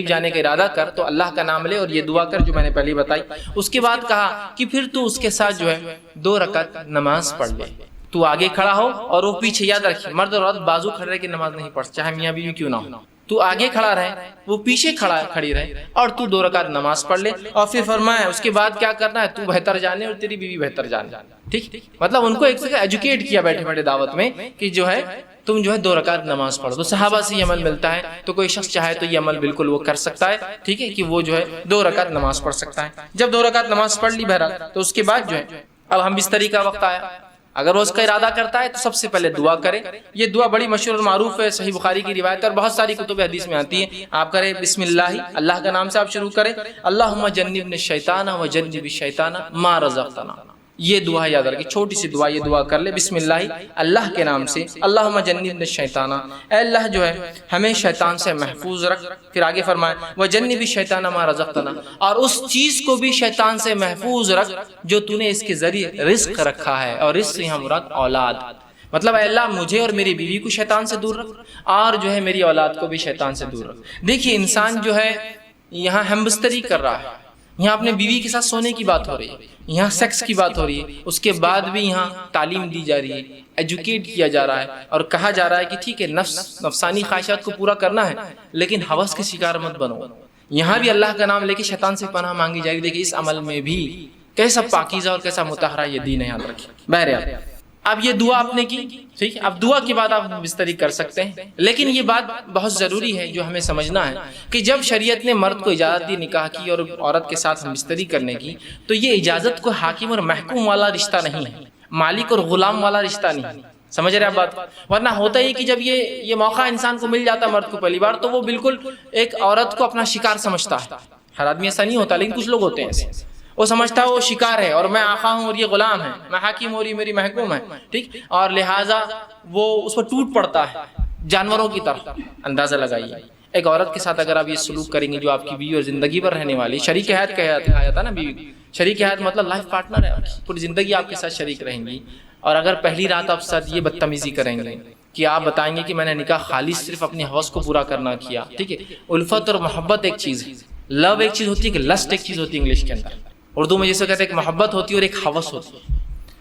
جانے کا ارادہ کر تو اللہ کا نام لے اور یہ دعا کر جو میں نے پہلے بتائی. اس کے بعد کہا کہ پھر تو اس کے ساتھ جو ہے 2 رکعت نماز پڑھ لے. تو آگے کھڑا ہو اور وہ پیچھے. یاد رکھیے مرد اور عورت بازو کھڑے رہ کے نماز نہیں پڑھ، چاہے میاں بیوی کیوں نہ ہو. تو آگے کھڑا رہے، وہ پیچھے کھڑی رہے اور تو 2 رکعت نماز پڑھ لے. اور پھر فرمایا اس کے بعد کیا کرنا ہے، تو بہتر جانے اور تیری بیوی بہتر جانے. ٹھیک، مطلب ان کو ایک جگہ ایجوکیٹ کیا بیٹھے بیٹھے دعوت میں کہ جو ہے تم جو ہے 2 رکعت نماز پڑھو. تو صحابہ سے یہ عمل ملتا ہے، تو کوئی شخص چاہے تو یہ عمل بالکل وہ کر سکتا ہے. ٹھیک ہے، کہ وہ جو ہے 2 رکعت نماز پڑھ سکتا ہے. جب 2 رکعت نماز پڑھ لی بہرحال، تو اس کے بعد جو ہے اب ہم بستری کا وقت آیا. اگر وہ اس کا ارادہ کرتا ہے تو سب سے پہلے دعا کرے. یہ دعا بڑی مشہور اور معروف ہے، صحیح بخاری کی روایت اور بہت ساری کتب حدیث میں آتی ہے. آپ کریں بسم اللہ کا نام سے آپ شروع کریں، اللہم جنبنا الشیطان وجنب الشیطان ما رزقتنا. یہ دعا یاد رکھیں، چھوٹی سی دعا. یہ دعا کر لے بسم اللہ کے نام سے، اللہم جنبنا الشیطان، اے اللہ جو ہے ہمیں شیطان سے محفوظ رکھ. پھر آگے فرمائے وجنب الشیطان ما رزقتنا، اور اس چیز کو بھی شیطان سے محفوظ رکھ جو تو نے اس کے ذریعے رزق رکھا ہے. اور رزق سے یہاں مراد اولاد، مطلب اے اللہ مجھے اور میری بیوی کو شیطان سے دور رکھ اور جو ہے میری اولاد کو بھی شیطان سے دور رکھ. دیکھیے انسان جو ہے یہاں ہم بستری کر رہا ہے، یہاں اپنے بیوی کے ساتھ سونے کی بات ہو رہی ہے، یہاں سیکس کی بات ہو رہی ہے. اس کے بعد بھی یہاں تعلیم دی جا رہی ہے، ایجوکیٹ کیا جا رہا ہے اور کہا جا رہا ہے کہ ٹھیک ہے نفسانی خواہشات کو پورا کرنا ہے لیکن ہوس کے شکار مت بنو. یہاں بھی اللہ کا نام لے کے شیطان سے پناہ مانگی جا رہی ہے. دیکھیے اس عمل میں بھی کیسا پاکیزہ اور کیسا مطہرہ یہ دین ہے. یاد رکھیں. بہرحال اب یہ دعا آپ نے کی، ٹھیک ہے، اب دعا کے بعد آپ بستری کر سکتے ہیں. لیکن یہ بات بہت ضروری ہے جو ہمیں سمجھنا ہے کہ جب شریعت نے مرد کو اجازت دی نکاح کی اور عورت کے ساتھ ہم بستری کرنے کی، تو یہ اجازت کو حاکم اور محکوم والا رشتہ نہیں ہے، مالک اور غلام والا رشتہ نہیں. سمجھ رہے آپ بات؟ ورنہ ہوتا ہی کہ جب یہ موقع انسان کو مل جاتا ہے مرد کو پہلی بار، تو وہ بالکل ایک عورت کو اپنا شکار سمجھتا ہے. ہر آدمی ایسا نہیں ہوتا لیکن کچھ لوگ ہوتے ہیں ایسے. وہ سمجھتا ہے وہ شکار ہے اور میں آقا ہوں اور یہ غلام ہے، میں حاکم اور یہ میری محکوم ہے. ٹھیک، اور لہٰذا وہ اس پر ٹوٹ پڑتا ہے جانوروں کی طرح. اندازہ لگائیے ایک عورت کے ساتھ اگر آپ یہ سلوک کریں گے جو آپ کی بیوی اور زندگی پر رہنے والی شریک حیات کہا جاتا ہے نا، بیوی شریک حیات مطلب لائف پارٹنر ہے، پوری زندگی آپ کے ساتھ شریک رہیں گی. اور اگر پہلی رات آپ ساتھ یہ بدتمیزی کریں گے کہ آپ بتائیں گے کہ میں نے نکاح خالص صرف اپنے حوث کو پورا کرنا کیا. ٹھیک ہے، الفت اور محبت ایک چیز ہے، لو ایک چیز ہوتی ہے کہ لسٹ ایک چیز ہوتی ہے انگلش کے اندر. اردو میں جیسے کہتے ہیں ایک محبت ہوتی ہے اور ایک ہوس ہوتی ہے.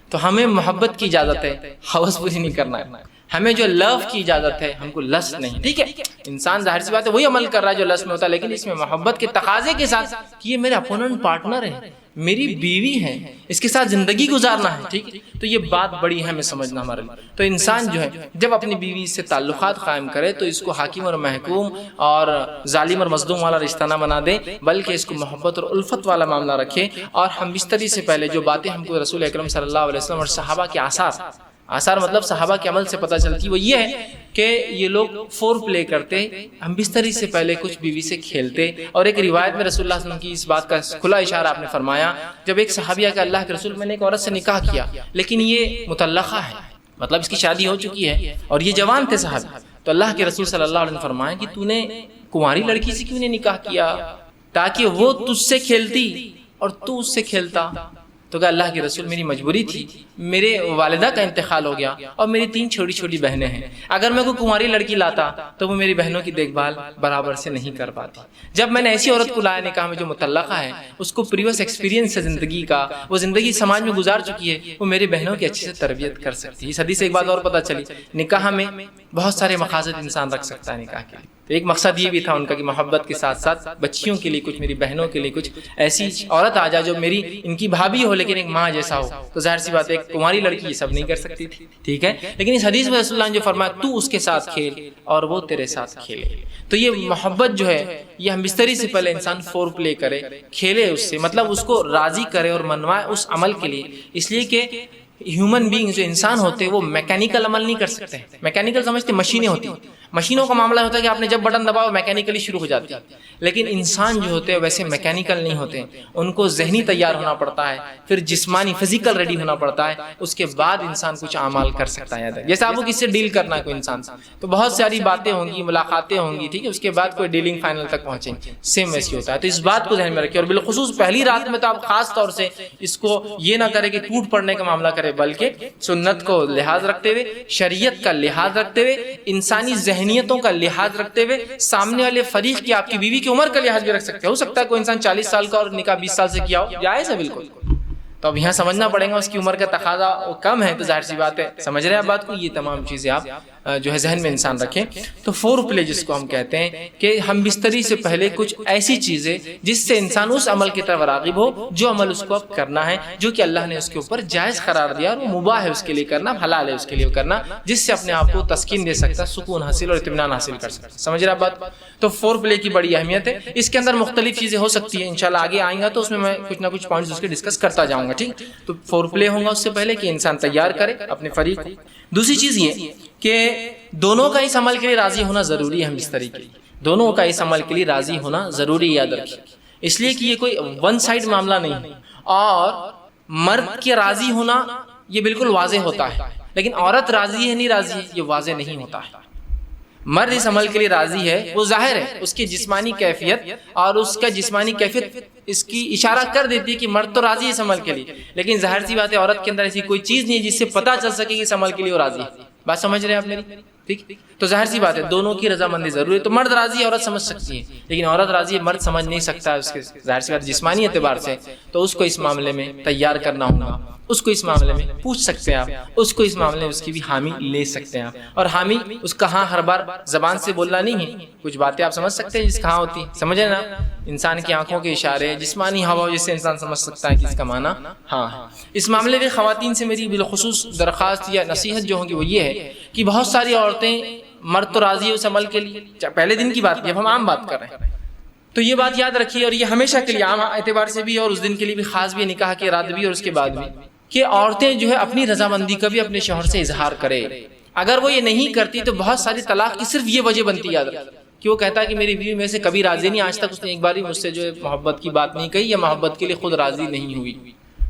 تو ہمیں محبت کی اجازت ہے، ہوس پوری نہیں کرنا ہے. ہمیں جو لو کی اجازت ہے، ہم کو لسٹ نہیں. ٹھیک ہے، انسان ظاہر سی بات ہے وہی عمل کر رہا ہے جو لسٹ میں ہوتا ہے، لیکن اس میں محبت کے تقاضے کے ساتھ کہ یہ میرا اپوننٹ پارٹنر ہے، میری بیوی ہے، اس کے ساتھ زندگی گزارنا ہے. ٹھیک ہے، تو یہ بات بڑی ہے ہمیں سمجھنا ہمارے لیے. تو انسان جو ہے جب اپنی بیوی سے تعلقات قائم کرے تو اس کو حاکم اور محکوم اور ظالم اور مظلوم والا رشتہ نہ بنا دے، بلکہ اس کو محبت اور الفت والا معاملہ رکھے. اور ہم بستری سے پہلے جو باتیں ہم کو رسول اکرم صلی اللہ علیہ وسلم اور صحابہ کے آثار مطلب صحابہ کے عمل سے پتہ چلتی، وہ یہ ہے کہ یہ لوگ فور پلے کرتے، ہم بستری سے پہلے کچھ بیوی سے کھیلتے. اور ایک روایت میں رسول اللہ صلی اللہ علیہ وسلم کی اس بات کا کھلا اشارہ آپ نے فرمایا، جب ایک صحابیہ کہ اللہ کے رسول میں نے ایک عورت سے نکاح کیا لیکن یہ مطلقہ ہے، مطلب اس کی شادی ہو چکی ہے اور یہ جوان تھے صحابی. تو اللہ کے رسول صلی اللہ علیہ وسلم نے فرمایا کہ تو نے کنواری لڑکی سے کیوں نے نکاح کیا، تاکہ وہ تجھ سے کھیلتی اور تو اس سے کھیلتا. تو کہا اللہ کے رسول میری مجبوری تھی، میرے والدہ کا انتقال ہو گیا اور میری 3 چھوٹی چھوٹی بہنیں ہیں، اگر میں کوئی کنواری لڑکی لاتا تو وہ میری بہنوں کی دیکھ بھال برابر سے نہیں کر پاتی۔ جب میں نے ایسی عورت کو لایا نکاح میں جو مطلقہ ہے، اس کو پریویس ایکسپیرینس ہے زندگی کا، وہ زندگی سماج میں گزار چکی ہے، وہ میری بہنوں کی اچھے سے تربیت کر سکتی ہے۔ اس حدیث سے ایک بات اور پتہ چلی، نکاح میں بہت سارے مقاصد انسان رکھ سکتا ہے نکاح کے لیے۔ تو ایک مقصد یہ بھی تھا ان کا کہ محبت کے ساتھ ساتھ بچیوں کے لیے کچھ، میری بہنوں کے لیے کچھ ایسی عورت آ جائے جو میری ان کی بھابھی ہو لیکن ایک ماں جیسا ہو۔ تو ظاہر سی بات ہے ایک کنواری لڑکی یہ سب نہیں کر سکتی تھی، ٹھیک ہے، لیکن اس حدیث میں رسول اللہ نے جو فرمایا تو اس کے ساتھ کھیل اور وہ تیرے ساتھ کھیلے، تو یہ محبت جو ہے یہ ہم بستری سے پہلے انسان فور پلے کرے، کھیلے اس سے، مطلب اس کو راضی کرے اور منوائے اس عمل کے لیے، اس لیے کہ ہیومن بینگ جو انسان ہوتے ہیں وہ میکینیکل عمل نہیں کر سکتے۔ میکینیکل سمجھتے مشینیں ہوتی ہیں، مشینوں کا معاملہ ہوتا ہے کہ آپ نے جب بٹن دباؤ میکینیکلی شروع ہو جاتی ہے، لیکن انسان جو ہوتے ہیں ویسے میکینیکل نہیں ہوتے، ان کو ذہنی تیار ہونا پڑتا ہے، پھر جسمانی فزیکل ریڈی ہونا پڑتا ہے، اس کے بعد انسان کچھ اعمال کر سکتا ہے۔ جیسے آپ کو کس سے ڈیل کرنا ہے کوئی انسان سے، تو بہت ساری باتیں ہوں گی، ملاقاتیں ہوں گی، ٹھیک ہے، اس کے بعد کوئی ڈیلنگ فائنل تک پہنچیں گے، سیم ویسے ہوتا ہے۔ تو اس بات کو ذہن میں رکھیں، اور بالخصوص پہلی رات میں تو آپ خاص طور سے اس کو یہ نہ کریں کہ ٹوٹ پڑنے کا معاملہ کرے، بلکہ سنت کو لحاظ رکھتے ہوئے، شریعت کا لحاظ رکھتے ہوئے، انسانی ذہنیتوں کا لحاظ رکھتے ہوئے، سامنے والے فریق کی، آپ کی بیوی کی عمر کا لحاظ بھی رکھ سکتے ہیں۔ ہو سکتا ہے کوئی انسان 40 سال کا اور نکاح 20 سال سے کیا ہو، جائز ہے بالکل، تو اب یہاں سمجھنا پڑے گا اس کی عمر کا تقاضا کم ہے، تو ظاہر سی بات ہے، سمجھ رہے ہیں آپ بات کو، یہ تمام چیزیں آپ جو ہے ذہن میں انسان رکھیں۔ تو فور پلے جس کو ہم کہتے ہیں کہ ہم بستری سے پہلے کچھ ایسی چیزیں جس سے انسان اس عمل کی طرف راغب ہو جو عمل اس کو اب کرنا ہے، جو کہ اللہ نے اس کے اوپر جائز قرار دیا اور وہ مباح ہے اس کے لیے کرنا، حلال ہے اس کے لیے کرنا، جس سے اپنے آپ کو تسکین دے سکتا، سکون حاصل اور اطمینان حاصل کر سکتا۔ سمجھ رہے آپ بات؟ تو فور پلے کی بڑی اہمیت ہے، اس کے اندر مختلف چیزیں ہو سکتی ہیں، انشاءاللہ آگے آئیں گا تو اس میں میں کچھ نہ کچھ پوائنٹس اس کے ڈسکس کرتا جاؤں گا، ٹھیک۔ تو فور پلے ہوگا اس سے پہلے کہ انسان تیار کرے اپنے فریق کو۔ دوسری چیز یہ کہ دونوں کا اس عمل کے لیے راضی ہونا ضروری ہے، ہم اس طریقے دونوں کا اس عمل کے لیے راضی ہونا ضروری، یاد رکھیے، اس لیے کہ یہ کوئی ون سائڈ معاملہ نہیں ہے، اور مرد کے راضی ہونا یہ بالکل واضح ہوتا ہے، لیکن عورت راضی ہے نہیں راضی ہے یہ واضح نہیں ہوتا ہے۔ مرد اس عمل کے لیے راضی ہے، وہ ظاہر ہے، اس کی جسمانی کیفیت اور اس کا جسمانی کیفیت اس کی اشارہ کر دیتی ہے کہ مرد تو راضی ہے اس عمل کے لیے، لیکن ظاہر سی بات ہے عورت کے اندر ایسی کوئی چیز نہیں ہے جس سے پتہ چل سکے کہ اس عمل کے لیے وہ راضی ہے۔ بات سمجھ رہے ہیں آپ میری؟ ٹھیک، تو ظاہر سی بات ہے دونوں کی رضامندی ضروری ہے۔ تو مرد راضی ہے عورت سمجھ سکتی ہے، لیکن عورت راضی ہے مرد سمجھ نہیں سکتا ہے، اس کے ظاہر سی بات جسمانی اعتبار سے، تو اس کو اس معاملے میں تیار کرنا ہوگا، اس کو اس معاملے میں پوچھ سکتے ہیں آپ، اس کو اس معاملے میں اس کی بھی حامی لے سکتے ہیں آپ، اور حامی اس کا ہاں ہر بار زبان سے بولنا نہیں ہے، کچھ باتیں آپ سمجھ سکتے ہیں جس کہاں ہوتی ہیں، سمجھے نا، انسان کی آنکھوں کے اشارے، جسمانی ہوا جس سے انسان سمجھ سکتا ہے کہ اس کا معنی ہاں ہے۔ اس معاملے میں خواتین سے میری بالخصوص درخواست یا نصیحت جو ہوگی وہ یہ ہے کہ بہت ساری عورتیں، مرد تو راضی ہے اس عمل کے لیے، پہلے دن کی بات نہیں، اب ہم عام بات کر رہے ہیں، تو یہ بات یاد رکھیے، اور یہ ہمیشہ کے لیے عام اعتبار سے بھی اور اس دن کے لیے بھی خاص بھی، نکاح کے رات بھی اور اس کے بعد بھی، کہ عورتیں جو ہے اپنی رضامندی کا بھی اپنے شوہر سے اظہار کرے۔ اگر وہ یہ نہیں کرتی تو بہت ساری طلاق کی صرف یہ وجہ بنتی، یاد رکھیں، کہ وہ کہتا ہے کہ میری بیوی میں سے کبھی راضی نہیں، آج تک اس نے ایک بار بھی مجھ سے جو ہے محبت کی بات نہیں کہی یا محبت کے لیے خود راضی نہیں ہوئی۔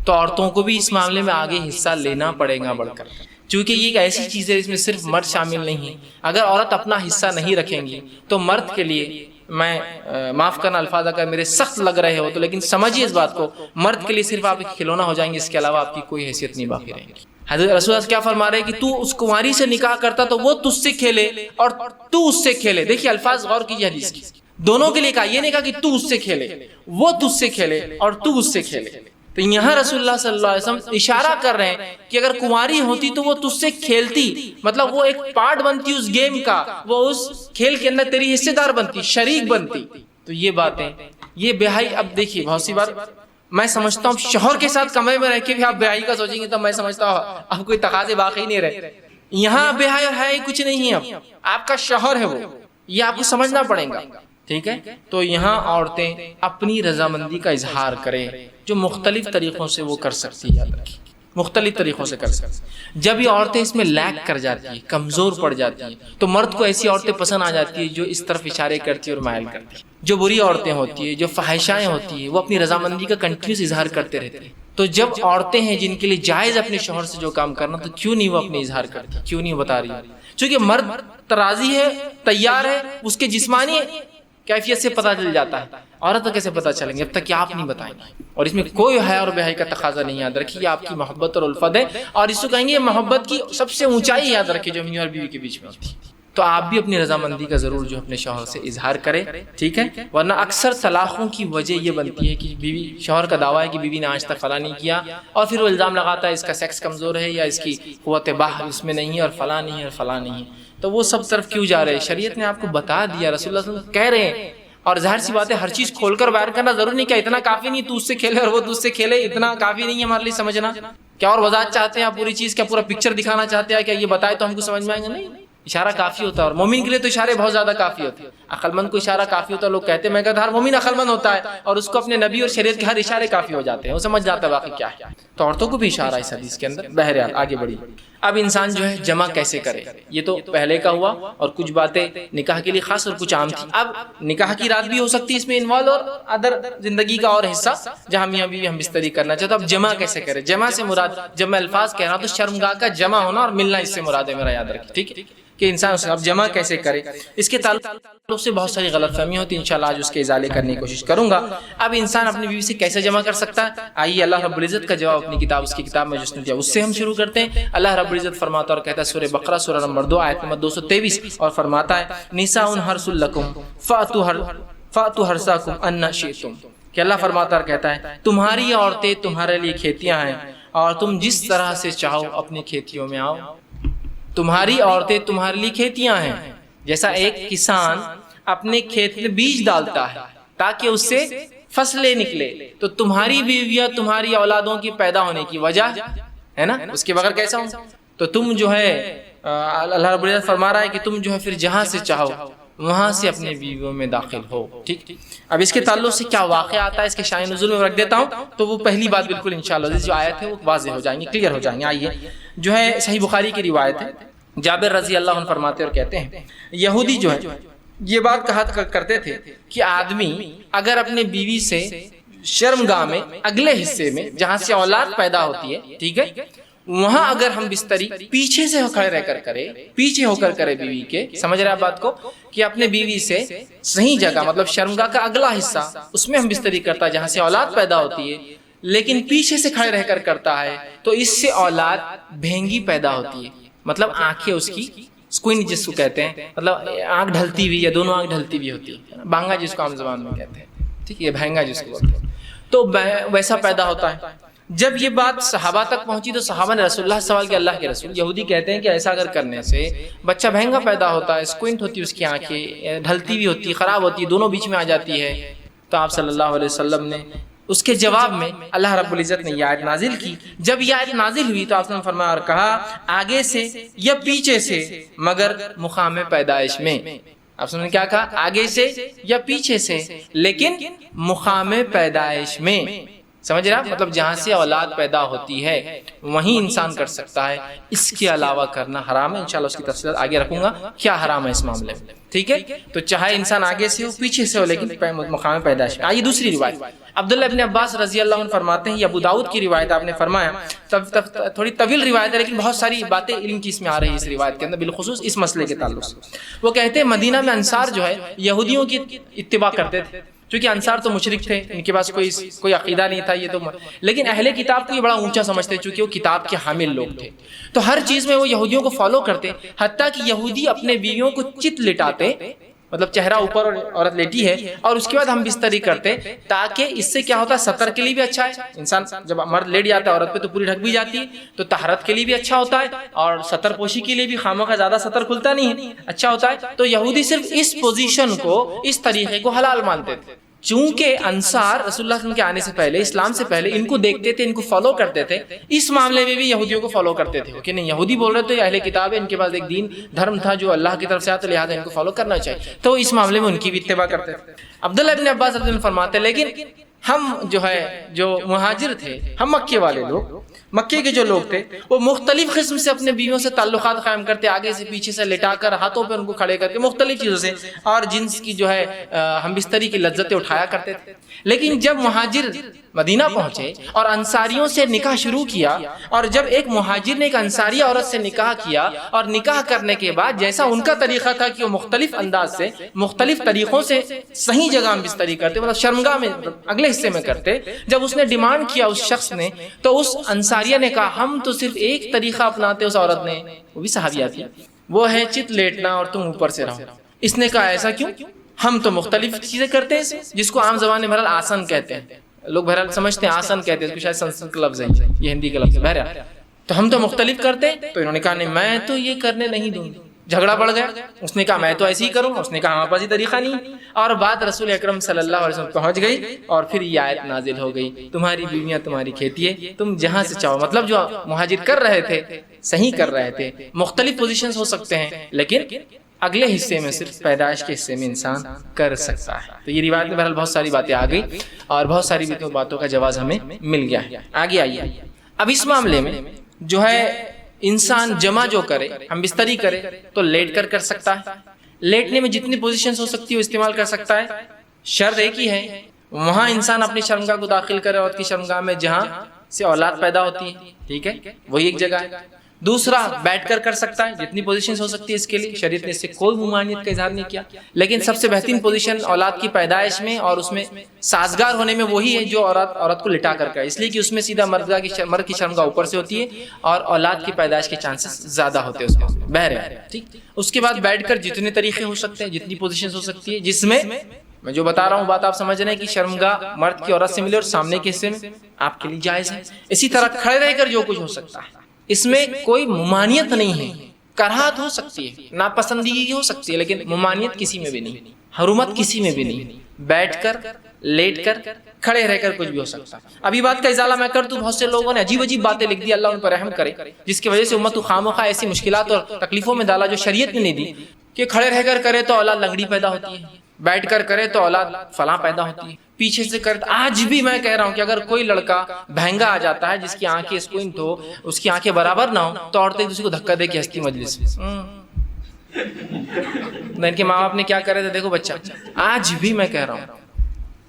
تو عورتوں کو بھی اس معاملے میں آگے حصہ لینا پڑے گا بڑھ کر، چونکہ یہ ایک ایسی چیز ہے جس میں صرف مرد شامل نہیں ہے۔ اگر عورت اپنا حصہ نہیں رکھیں گی تو مرد کے لیے، میں معاف کرنا الفاظ اگر میرے سخت لگ رہے ہو تو، لیکن سمجھیے اس بات کو، مرد کے لیے صرف آپ ایک کھلونا ہو جائیں گے، اس کے علاوہ آپ کی کوئی حیثیت نہیں باقی رہے گی۔ حضرت رسول اللہ کیا فرما رہے ہیں کہ تو اس کنواری سے نکاح کرتا تو وہ تجھ سے کھیلے اور تو اس سے کھیلے۔ دیکھیے الفاظ غور کیجیے حدیث کی، دونوں کے لیے کہا، یہ نہیں کہا کہ تو اس سے کھیلے، وہ تجھ سے کھیلے اور تو اس سے کھیلے۔ تو یہاں رسول اللہ صلی اللہ علیہ وسلم اشارہ کر رہے ہیں کہ اگر کنواری ہوتی تو وہ تجھ سے کھیلتی، مطلب وہ ایک پارٹ بنتی اس گیم کا، وہ اس کھیل کے اندر تیری حصے دار بنتی، شریک بنتی۔ تو یہ باتیں، یہ بیاہی، اب دیکھیے بہت سی بار میں سمجھتا ہوں شوہر کے ساتھ کمرے میں رہ کے بھی آپ بیاہی کا سوچیں گے تو میں سمجھتا ہوں اب کوئی تقاضے باقی نہیں رہے۔ یہاں بیاہی اور ہے کچھ نہیں ہے، اب آپ کا شوہر ہے وہ، یہ آپ کو سمجھنا پڑے گا، ٹھیک ہے۔ تو یہاں عورتیں اپنی رضامندی کا اظہار کریں، جو مختلف طریقوں سے وہ کر سکتی ہے، یاد رکھیں مختلف طریقوں سے کر سکتی۔ جب یہ عورتیں اس میں لیک کر جاتی ہیں، کمزور پڑ جاتی ہیں، تو مرد کو ایسی عورتیں پسند آ جاتی ہیں جو اس طرف اشارے کرتی اور مائل کرتی ہیں۔ جو بری عورتیں ہوتی ہیں، جو فحشائیں ہوتی ہیں، وہ اپنی رضامندی کا کنٹینیوس اظہار کرتے رہتے ہیں۔ تو جب عورتیں ہیں جن کے لیے جائز اپنے شوہر سے جو کام کرنا، تو کیوں نہیں وہ اپنے اظہار کرتی، کیوں نہیں بتا رہی؟ چونکہ مرد راضی ہے، تیار ہے، اس کے جسمانی کیفیت سے پتہ چل جاتا ہے، عورت کو کیسے پتہ چلیں گے جب تک کہ آپ نہیں بتائیں گے؟ اور اس میں کوئی حیا اور بے حیائی کا تقاضا نہیں، یاد رکھیے یہ آپ کی محبت اور الفت ہے، اور اس کو کہیں گے محبت کی سب سے اونچائی یاد رکھیے جو میاں اور بیوی کے بیچ میں ہوتی ہے۔ تو آپ بھی اپنی رضامندی کا ضرور جو اپنے شوہر سے اظہار کریں، ٹھیک ہے؟ ورنہ اکثر طلاقوں کی وجہ یہ بنتی ہے کہ بیوی، شوہر کا دعویٰ ہے کہ بیوی نے آج تک فلاں نہیں کیا، اور پھر وہ الزام لگاتا ہے اس کا سیکس کمزور ہے یا اس کی قوت باہ اس میں نہیں ہے اور فلاں نہیں ہے اور فلاں نہیں ہے۔ تو وہ سب طرف کیوں جا رہے ہیں؟ شریعت نے آپ کو بتا دیا، رسول اللہ صلی اللہ علیہ وسلم کہہ رہے ہیں، اور ظاہر سی بات ہے ہر چیز کھول کر بیان کرنا ضروری نہیں، کیا اتنا کافی نہیں تو اس سے کھیلے اور وہ تو اس سے کھیلے، اتنا کافی نہیں ہے ہمارے لیے سمجھنا؟ کیا اور وضاحت چاہتے ہیں آپ پوری چیز؟ کیا پورا پکچر دکھانا چاہتے ہیں؟ کیا یہ بتائے تو ہم کو سمجھ میں آئیں گے؟ نہیں، اشارہ کافی ہوتا ہے، اور مومن کے لیے تو اشارے بہت زیادہ کافی ہوتے ہیں۔ عقل مند کو اشارہ کافی ہوتا ہے، لوگ کہتے ہیں، میں کہتا ہر مومن عقل مند ہوتا ہے اور اس کو اپنے نبی اور شریعت کے ہر اشارے کافی ہو جاتے ہیں، وہ سمجھ جاتا ہے واقعی کیا ہے۔ تو عورتوں کو بھی اشارہ ہے اس حدیث کے اندر۔ بہرحال آگے بڑھی، اب انسان جو ہے جمع کیسے کرے، یہ تو پہلے کا ہوا، اور کچھ باتیں نکاح کے لیے خاص اور کچھ عام تھی۔ اب نکاح کی رات بھی ہو سکتی ہے اس میں انوالو، اور ادر زندگی کا اور حصہ جہاں میاں بیوی ہم بستری کرنا چاہتے ہیں۔ اب جمع کیسے کرے؟ جمع سے مراد، جب میں الفاظ کہہ رہا ہوں تو شرمگاہ کا جمع ہونا اور ملنا اس سے مراد ہے، میرا یاد رکھیں، ٹھیک ہے؟ کہ انسان اب جمع کیسے کرے، اس کے تعلق سے بہت ساری غلط فہمیاں ہوتی ہیں، انشاءاللہ آج اس کے ازالے کرنے کی کوشش کروں گا۔ اب انسان اپنی بیوی سے کیسے جمع کر سکتا ہے؟ آئیے اللہ رب العزت کا جواب اپنی کتاب، اس کی کتاب میں جس نے دیا اس سے ہم شروع کرتے ہیں۔ اللہ رب العزت فرماتا اور کہتا ہے سورہ بقرہ سورہ نمبر 2 آیت نمبر 223، اور فرماتا ہے نساء حرث لکم فأتوا حرثکم ان شئتم، کہ اللہ فرماتا اور کہتا ہے تمہاری عورتیں تمہارے لیے کھیتیاں ہیں اور تم جس طرح سے چاہو اپنی کھیتیوں میں آؤ۔ تمہاری عورتیں تمہارے لیے کھیتیاں ہیں، جیسا ایک کسان اپنے کھیت میں بیج ڈالتا ہے تاکہ اس سے فصلیں نکلے، تو تمہاری بیویاں تمہاری اولادوں کی پیدا ہونے کی وجہ ہے نا، اس کے بغیر کیسا ہوں؟ تو تم جو ہے اللہ رب العزت فرما رہا ہے کہ تم جو ہے پھر جہاں سے چاہو وہاں سے اپنے بیویوں میں داخل ہو، ٹھیک۔ اب اس کے تعلق سے کیا واقعہ آتا ہے اس کے شان نزول میں رکھ دیتا ہوں، تو وہ پہلی بات بالکل انشاءاللہ جو آیت ہے وہ واضح ہو جائیں گی، کلیئر ہو جائیں گے۔ آئیے جو ہے صحیح بخاری کی روایت ہے، جابر رضی اللہ عنہ فرماتے اور کہتے ہیں یہودی جو ہے یہ بات کہا کرتے تھے کہ آدمی اگر اپنے بیوی سے شرمگاہ میں اگلے حصے میں جہاں سے اولاد پیدا ہوتی ہے، ٹھیک ہے، وہاں اگر ہم بستری پیچھے سے کھڑے رہ کر کرے، پیچھے ہو کر کرے بیوی کے، سمجھ رہے آپ بات کو، کہ اپنے بیوی سے صحیح جگہ مطلب شرمگاہ کا اگلا حصہ اس میں ہم بستری کرتا ہے جہاں سے اولاد پیدا ہوتی ہے، لیکن پیچھے سے کھڑے رہ کر کرتا ہے تو اس سے اولاد بھینگی پیدا ہوتی ہے، مطلب آنکھیں اس کی سکوئن جس کو کہتے ہیں، مطلب آنکھ ڈھلتی ہوئی یا دونوں آنکھ ڈھلتی ہوئی ہوتی ہے، بانگا جس کو عام زبان میں کہتے ہیں، ٹھیک ہے، یہ بھینگا جس کو بولتے ہیں، تو ویسا پیدا ہوتا ہے۔ جب یہ بات صحابہ تک پہنچی تو صحابہ نے رسول اللہ سوال کیا، اللہ کے رسول، یہودی کہتے ہیں کہ ایسا اگر کرنے سے بچہ بھینگا پیدا ہوتا ہے، سکوئنٹ ہوتی ہے اس کی آنکھیں، ڈھلتی ہوئی ہوتی ہے، خراب ہوتی ہے، دونوں بیچ میں آ جاتی ہے۔ تو آپ صلی اللہ علیہ وسلم نے اس کے جواب میں اللہ رب العزت نے یہ آیت نازل کی۔ جب یہ آیت نازل ہوئی تو آپ نے فرمایا اور کہا آگے سے یا پیچھے سے مگر مقام پیدائش میں، آپ نے کیا کہا؟ آگے سے یا پیچھے سے لیکن مقام پیدائش میں، سمجھ رہا؟ مطلب جہاں سے اولاد پیدا ہوتی ہے وہیں انسان کر سکتا ہے، اس کے علاوہ کرنا حرام ہے۔ انشاءاللہ اس کی تفصیلات آگے رکھوں گا کیا حرام ہے اس معاملے میں، ٹھیک ہے؟ تو چاہے انسان آگے سے ہو پیچھے سے ہو لیکن مقام پیدائش میں۔ آئیے دوسری روایت، عبداللہ ابن عباس رضی اللہ عنہ فرماتے ہیں، یہ ابو داؤد کی روایت، آپ نے فرمایا تھوڑی طویل روایت ہے لیکن بہت ساری باتیں علم کی اس میں آ رہی ہے اس روایت کے اندر، بالخصوص اس مسئلے کے تعلق سے۔ وہ کہتے ہیں مدینہ میں انصار جو ہے یہودیوں کی اتباع کرتے تھے، چونکہ انصار تو مشرک تھے، ان کے پاس کوئی عقیدہ نہیں تھا، یہ تو لیکن اہل کتاب کو یہ بڑا اونچا سمجھتے چونکہ وہ کتاب کے حامل لوگ تھے، تو ہر چیز میں وہ یہودیوں کو فالو کرتے، حتیٰ کہ یہودی اپنے بیویوں کو چت لٹاتے، مطلب چہرہ اوپر اور عورت لیٹی ہے اور اس کے بعد ہم بستری کرتے، تاکہ اس سے کیا ہوتا ہے، سطر کے لیے بھی اچھا ہے، انسان جب مرد لیٹ جاتا ہے عورت پہ تو پوری ڈھک بھی جاتی ہے، تو طہارت کے لیے بھی اچھا ہوتا ہے اور سطر پوشی کے لیے بھی خامہ کا زیادہ سطر کھلتا نہیں ہے، اچھا ہوتا ہے۔ تو یہودی صرف اس پوزیشن کو، اس طریقے کو حلال مانتے تھے، چونکہ انصار رسول اللہ صلی اللہ علیہ وسلم کے آنے سے پہلے، اسلام سے پہلے ان کو دیکھتے تھے، ان کو فالو کرتے تھے، اس معاملے میں بھی یہودیوں کو فالو کرتے تھے کہ نہیں یہودی بول رہے تھے اہل کتاب ہے، ان کے پاس ایک دین دھرم تھا جو اللہ کی طرف سے آتا، لہٰذا ان کو فالو کرنا چاہیے، تو اس معاملے میں ان کی بھی اتباع کرتے تھے۔ عبداللہ ابن عباس رضی اللہ عنہ فرماتے ہیں لیکن ہم جو مہاجر تھے، ہم مکے والے لوگ، مکے کے جو لوگ تھے، وہ مختلف قسم سے اپنے بیویوں سے تعلقات قائم کرتے، آگے سے پیچھے سے لٹا کر، ہاتھوں پہ ان کو کھڑے کر کے، مختلف چیزوں سے، اور جنس کی ہم بستری کی لذتیں اٹھایا کرتے تھے۔ لیکن جب مہاجر مدینہ پہنچے اور انصاریوں سے نکاح شروع کیا، اور جب ایک مہاجر نے ایک انصاری عورت سے نکاح کیا، اور نکاح کرنے کے بعد جیسا ان کا طریقہ تھا کہ وہ مختلف انداز سے، مختلف طریقوں سے صحیح جگہ ہم بستری کرتے، مطلب شرمگاہ میں اگلے حصے میں کرتے، جب اس نے ڈیمانڈ کیا اس شخص نے، تو اس انصاریہ نے کہا ہم تو صرف ایک طریقہ اپناتے، اس عورت نے، وہ بھی صحابیہ تھی، وہ ہے چت لیٹنا اور تم اوپر سے رہو۔ اس نے کہا ایسا کیوں؟ ہم تو مختلف چیزیں کرتے ہیں، جس کو عام زبان میں بہرحال آسن کہتے ہیں، لوگ بہرحال سمجھتے ہیں آسن کہتے ہیں، اس کو شاید سنسکرت کا لفظ ہے، یہ ہندی کا لفظ ہے، بہرحال تو ہم تو مختلف کرتے ہیں۔ تو انہوں نے کہا نہیں، میں تو یہ کرنے نہیں دوں گی۔ جھگڑا بڑھ گیا، اس نے کہا میں تو ایسے ہی کروں گا، اس نے کہا ہمارے پاس یہ طریقہ نہیں، اور بات رسول اکرم صلی اللہ علیہ وسلم پہنچ گئی، اور پھر یہ آیت نازل ہو گئی، تمہاری بیویاں تمہاری کھیتی ہے، تم جہاں سے چاہو۔ مطلب جو مہاجر کر رہے تھے، صحیح کر رہے تھے، مختلف پوزیشنز ہو سکتے ہیں، لیکن اگلے حصے میں صرف پیدائش کے حصے میں انسان کر سکتا ہے۔ تو یہ روایت میں بہرحال بہت ساری باتیں آ گئی، اور بہت ساری باتوں کا جواز ہمیں مل گیا ہے۔ آگے آئیے، اب اس معاملے میں انسان جمع جو کرے، ہم بستری کرے تو لیٹ کر سکتا ہے، لیٹنے میں جتنی پوزیشنز ہو سکتی ہے وہ استعمال کر سکتا ہے۔ شرط ایک ہی ہے، وہاں انسان اپنی شرمگاہ کو داخل کرے، عورت کی شرمگاہ میں جہاں سے اولاد پیدا ہوتی ہے، ٹھیک ہے، وہی ایک جگہ ہے۔ دوسرا، بیٹھ کر سکتا ہے، جتنی پوزیشنز ہو سکتی ہے اس کے لیے، شریعت نے اس سے کوئی ممانعت کا اظہار نہیں کیا، لیکن سب سے بہترین پوزیشن اولاد کی پیدائش میں اور اس میں سازگار ہونے میں وہی ہے جو عورت کو لٹا کر کرے، اس لیے کہ اس میں سیدھا مرد کی شرمگاہ اوپر سے ہوتی ہے، اور اولاد کی پیدائش کے چانسز زیادہ ہوتے ہیں اس میں، بہرحال ٹھیک۔ اس کے بعد بیٹھ کر جتنے طریقے ہو سکتے ہیں، جتنی پوزیشنز ہو سکتی ہے، جس میں میں جو بتا رہا ہوں بات آپ سمجھ رہے ہیں کہ شرمگاہ مرد کی عورت سے ملے اور سامنے کے حصے میں آپ کے لیے جائز ہے۔ اسی طرح کھڑے رہ کر جو کچھ ہو سکتا ہے، اس میں کوئی ممانعت نہیں ہے، کراہت ہو سکتی ہے، ناپسندیدگی ہو سکتی ہے، لیکن ممانعت کسی میں بھی نہیں، حرمت کسی میں بھی نہیں۔ بیٹھ کر، لیٹ کر، کھڑے رہ کر کچھ بھی ہو سکتا ہے۔ ابھی بات کا ازالہ میں کر دوں، بہت سے لوگوں نے عجیب عجیب باتیں لکھ دی، اللہ ان پر رحم کرے، جس کی وجہ سے امت کو خامخواہ ایسی مشکلات اور تکلیفوں میں ڈالا جو شریعت نے نہیں دی، کہ کھڑے رہ کر کرے تو اولاد لنگڑی پیدا ہوتی ہے، بیٹھ کر کرے تو اولاد فلاں پیدا ہوتی ہے، پیچھے سے کرے۔ آج بھی میں کہہ رہا ہوں کہ اگر کوئی لڑکا بہنگا آ جاتا ہے جس کی آنکھیں اسکوئنٹ ہو، اس کی آنکھیں برابر نہ ہو، تو عورتیں ایک دوسرے کو دھکا دے کے ہنستی مجلس میں۔ ان کے ماں باپ نے کیا کرے تھے دیکھو بچہ، آج بھی میں کہہ رہا ہوں،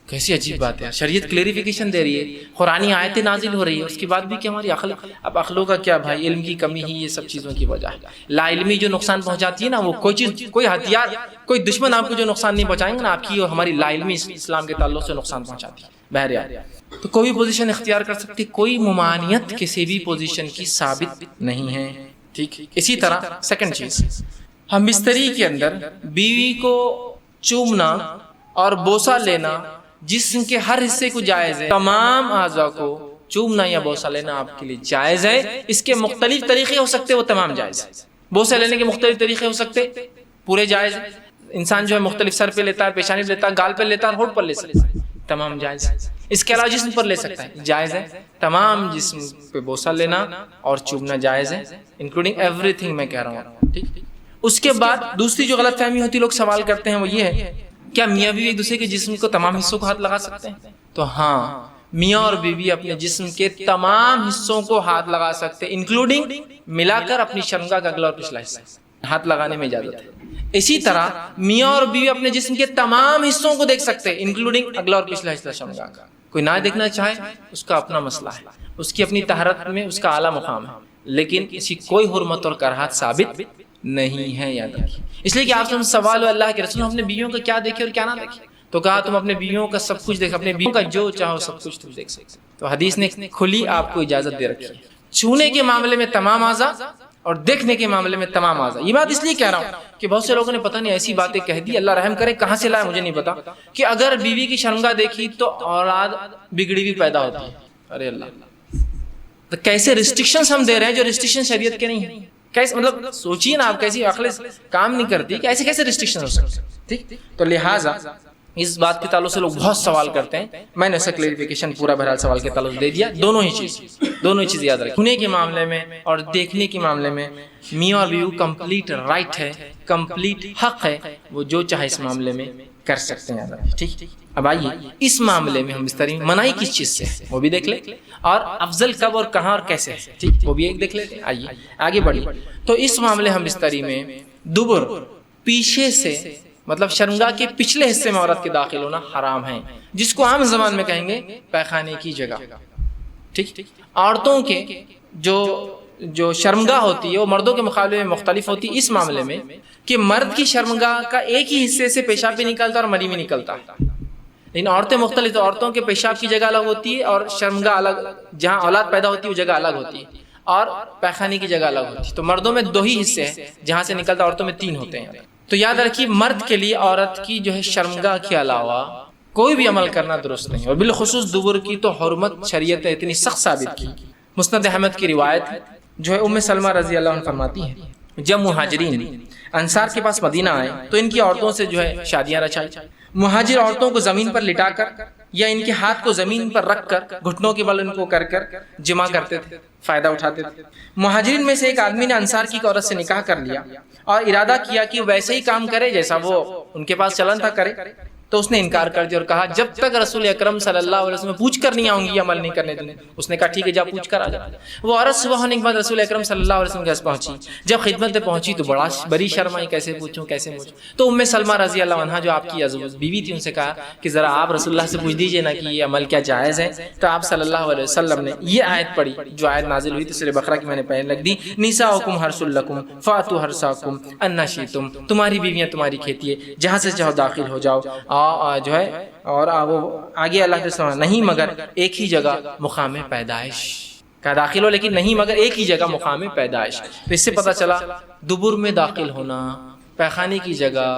کیسی عجیب بات ہے۔ شریعت کلیریفیکیشن دے رہی ہے، قرآنی آیتیں نازل ہو رہی ہے، اس کے بعد بھی کہ ہماری عقل، اب عقلوں کا کیا بھائی، علم کی کمی ہی یہ سب چیزوں کی وجہ ہے۔ لا علمی جو نقصان پہنچاتی ہے نا، وہ کوئی چیز، کوئی ہتھیار، کوئی دشمن آپ کو جو نقصان نہیں پہنچائیں گے نا، آپ کی اور ہماری لا علمی اسلام کے تعلق سے نقصان پہنچاتی ہے۔ بہرحال تو کوئی پوزیشن اختیار کر سکتی، کوئی ممانعت کسی بھی پوزیشن کی ثابت نہیں ہے، ٹھیک۔ اسی طرح سیکنڈ چیز، ہم بستری کے اندر بیوی کو چومنا اور بوسہ لینا جسم کے ہر حصے کو جائز ہے، تمام اعضاء کو چومنا یا بوسہ لینا آپ کے لیے جائز ہے۔ اس کے مختلف طریقے ہو سکتے، وہ تمام جائز ہے۔ بوسہ لینے کے مختلف طریقے ہو سکتے، پورے جائز ہے۔ انسان مختلف سر پہ لیتا ہے، پیشانی پہ لیتا ہے، گال پہ لیتا ہے، ہونٹ پر لے سکتا ہے، تمام جائز ہے۔ اس کے علاوہ جسم پر لے سکتا ہے، جائز ہے۔ تمام جسم پہ بوسہ لینا اور چومنا جائز ہے، انکلوڈنگ ایوری تھنگ میں کہہ رہا ہوں، ٹھیک۔ اس کے بعد دوسری جو غلط فہمی ہوتی، لوگ سوال کرتے ہیں، وہ یہ ہے کیا میاں بیوی ایک دوسرے کے جسم کو تمام حصوں کو ہاتھ لگا سکتے ہیں؟ تو ہاں، میاں اور بیوی اپنے جسم کے تمام حصوں کو ہاتھ لگا سکتے ہیں، انکلوڈنگ ملا کر اپنی شرمگاہ کا اگلا اور پچھلا حصہ ہاتھ لگانے میں اجازت ہے۔ اسی طرح میاں اور بیوی اپنے جسم کے تمام حصوں کو دیکھ سکتے ہیں، انکلوڈنگ اگلا اور پچھلا حصہ شرمگاہ کا۔ کوئی نہ دیکھنا چاہے اس کا اپنا مسئلہ ہے، اس کی اپنی طہارت میں اس کا اعلیٰ مقام ہے، لیکن اسی کوئی حرمت اور کراہت ثابت نہیں ہے، یاد رکھیے۔ اس لیے کہ آپ سے سوال ہو اللہ کے رسول ہم نے بیویوں کا کیا دیکھے اور کیا نہ دیکھے، تو کہا تم اپنے بیویوں کا سب کچھ دیکھ، اپنے بیویوں کا جو چاہو سب کچھ تم دیکھ سکتے۔ تو حدیث نے کھلی آپ کو اجازت دے رکھی ہے، چھونے کے معاملے میں تمام اعضاء اور دیکھنے کے معاملے میں تمام اعضاء۔ یہ بات اس لیے کہہ رہا ہوں کہ بہت سے لوگوں نے پتہ نہیں ایسی باتیں کہہ دی، اللہ رحم کرے، کہاں سے لائے مجھے نہیں پتا، کہ اگر بیوی کی شرمگاہ دیکھی تو اولاد بگڑی ہوئی پیدا ہوتی ہے۔ ارے اللہ، تو کیسے ریسٹرکشنز ہم دے رہے ہیں جو ریسٹرکشن شریعت کے نہیں ہیں۔ کیسے، مطلب سوچیے نا آپ، کیسی عقل کام نہیں کرتی کہ ایسے کیسے ریسٹرکشن ہو سکتے، ٹھیک۔ تو لہٰذا اس بات کے تعلق سے لوگ بہت سوال کرتے ہیں، میں نے اس کا کلیریفیکیشن پورا بہرحال سوال کے تعلق دے دیا۔ دونوں ہی چیز یاد رکھیں، چھونے کے معاملے میں اور دیکھنے کے معاملے میں میاں اور بیوی کمپلیٹ رائٹ ہے، کمپلیٹ حق ہے، وہ جو چاہے اس معاملے میں کر سکتے ہیں، یاد رکھیں، ٹھیک۔ اب آئیے اس معاملے میں ہم بستری میں منائی کس چیز سے ہے وہ بھی دیکھ لیں، اور افضل کب اور کہاں اور کیسے ہے، ٹھیک وہ بھی ایک دیکھ لیتے ہیں۔ آئیے آگے بڑھیے۔ تو اس معاملے ہم بستری میں دبر پیچھے سے مطلب شرمگاہ کے پچھلے حصے میں عورت کے داخل ہونا حرام ہے، جس کو عام زبان میں کہیں گے پیخانے کی جگہ، ٹھیک۔ عورتوں کے جو شرمگاہ ہوتی ہے وہ مردوں کے مقابلے میں مختلف ہوتی ہے اس معاملے میں کہ مرد کی شرمگاہ کا ایک ہی حصے سے پیشاب بھی نکلتا اور منی بھی نکلتا، لیکن عورتیں مختلف، تو عورتوں کے پیشاب کی جگہ الگ ہوتی ہے اور شرمگاہ الگ، جہاں اولاد پیدا ہوتی ہے وہ جگہ الگ ہوتی ہے، اور پیخانے کی جگہ الگ ہوتی ہے۔ تو مردوں میں 2 ہی حصے ہیں جہاں سے نکلتا، عورتوں میں 3 ہوتے ہیں۔ تو یاد رکھیے مرد کے لیے عورت کی جو ہے شرمگاہ کے علاوہ کوئی بھی عمل کرنا درست نہیں، اور بالخصوص دبر کی تو حرمت شریعت نے اتنی سخت ثابت کی۔ مسند احمد کی روایت جو ہے ام سلمہ رضی اللہ عنہ فرماتی ہے جب مہاجرین انصار کے پاس مدینہ آئے تو ان کی عورتوں سے جو ہے شادیاں رچائی۔ مہاجر عورتوں کو زمین پر لٹا کر یا ان کے ہاتھ کو زمین پر رکھ کر گھٹنوں کے بل ان کو کر جمع کرتے تھے، فائدہ اٹھاتے تھے۔ مہاجرین میں سے ایک آدمی نے انصار کی عورت سے نکاح کر لیا اور ارادہ کیا کہ ویسے ہی کام کرے جیسا وہ ان کے پاس چلن تھا کرے، تو اس نے انکار کر دیا اور کہا جب تک رسول اکرم صلی اللہ علیہ وسلم پوچھ کر نہیں آؤں گی یہ عمل نہیں کرنے دیں۔ اس نے کہا ٹھیک ہے جا پوچھ کر آ جا۔ وہ عورت صبح ہونے کے بعد رسول اکرم صلی اللہ علیہ وسلم کے پاس پہنچی، جب خدمت میں پہنچی تو بڑی شرم آئی، کیسے پوچھوں کیسے پوچھوں۔ تو ام سلمہ رضی اللہ عنہا جو آپ کی بیوی تھی ان سے کہا کہ ذرا آپ رسول اللہ سے پوچھ دیجئے نا کہ یہ عمل کیا جائز ہے۔ تو آپ صلی اللہ علیہ وسلم نے یہ آیت پڑھی جو آیت نازل ہوئی تھی سورہ بقرہ کی، میں نے پہلے لکھ دی، نساؤکم حرث لکم فاتوا حرثکم ان شئتم، تمہاری بیویاں تمہاری کھیتی ہے، جہاں سے چاہو داخل ہو جاؤ، جو ہے اور وہ آگے اللہ کے سوا نہیں مگر ایک ہی جگہ مقام پیدائش کا داخل ہو، لیکن نہیں مگر ایک ہی جگہ مقام پیدائش۔ تو اس سے پتہ چلا دبر میں داخل ہونا، پیخانے کی جگہ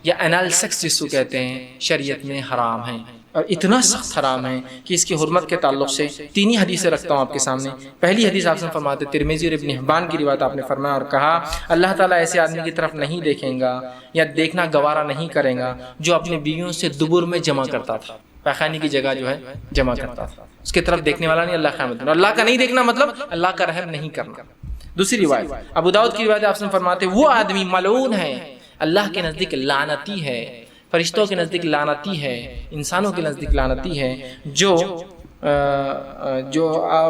یا انال سیکس جس کو کہتے ہیں شریعت میں حرام ہے، اور اتنا سخت حرام ہے کہ اس کی حرمت کے تعلق سے 3 ہی حدیثیں رکھتا ہوں آپ کے سامنے۔ پہلی حدیث آپ سے فرماتے ترمذی اور ابن حبان کی روایت، آپ نے فرمایا اور کہا اللہ تعالیٰ ایسے آدمی کی طرف نہیں دیکھیں گا یا دیکھنا گوارا نہیں کرے گا جو اپنی بیویوں سے دبر میں جمع کرتا تھا، پیخانے کی جگہ جو ہے جمع کرتا تھا، اس کی طرف دیکھنے والا نہیں اللہ قیامت میں۔ اللہ کا نہیں دیکھنا مطلب اللہ کا رحم نہیں کرنا۔ دوسری روایت ابو داؤد کی روایت آپ سے فرماتے وہ آدمی ملعون ہے، اللہ کے نزدیک لعنتی ہے، فرشتوں کے نزدیک لعنتی ہے، انسانوں کے نزدیک لعنتی ہے، جو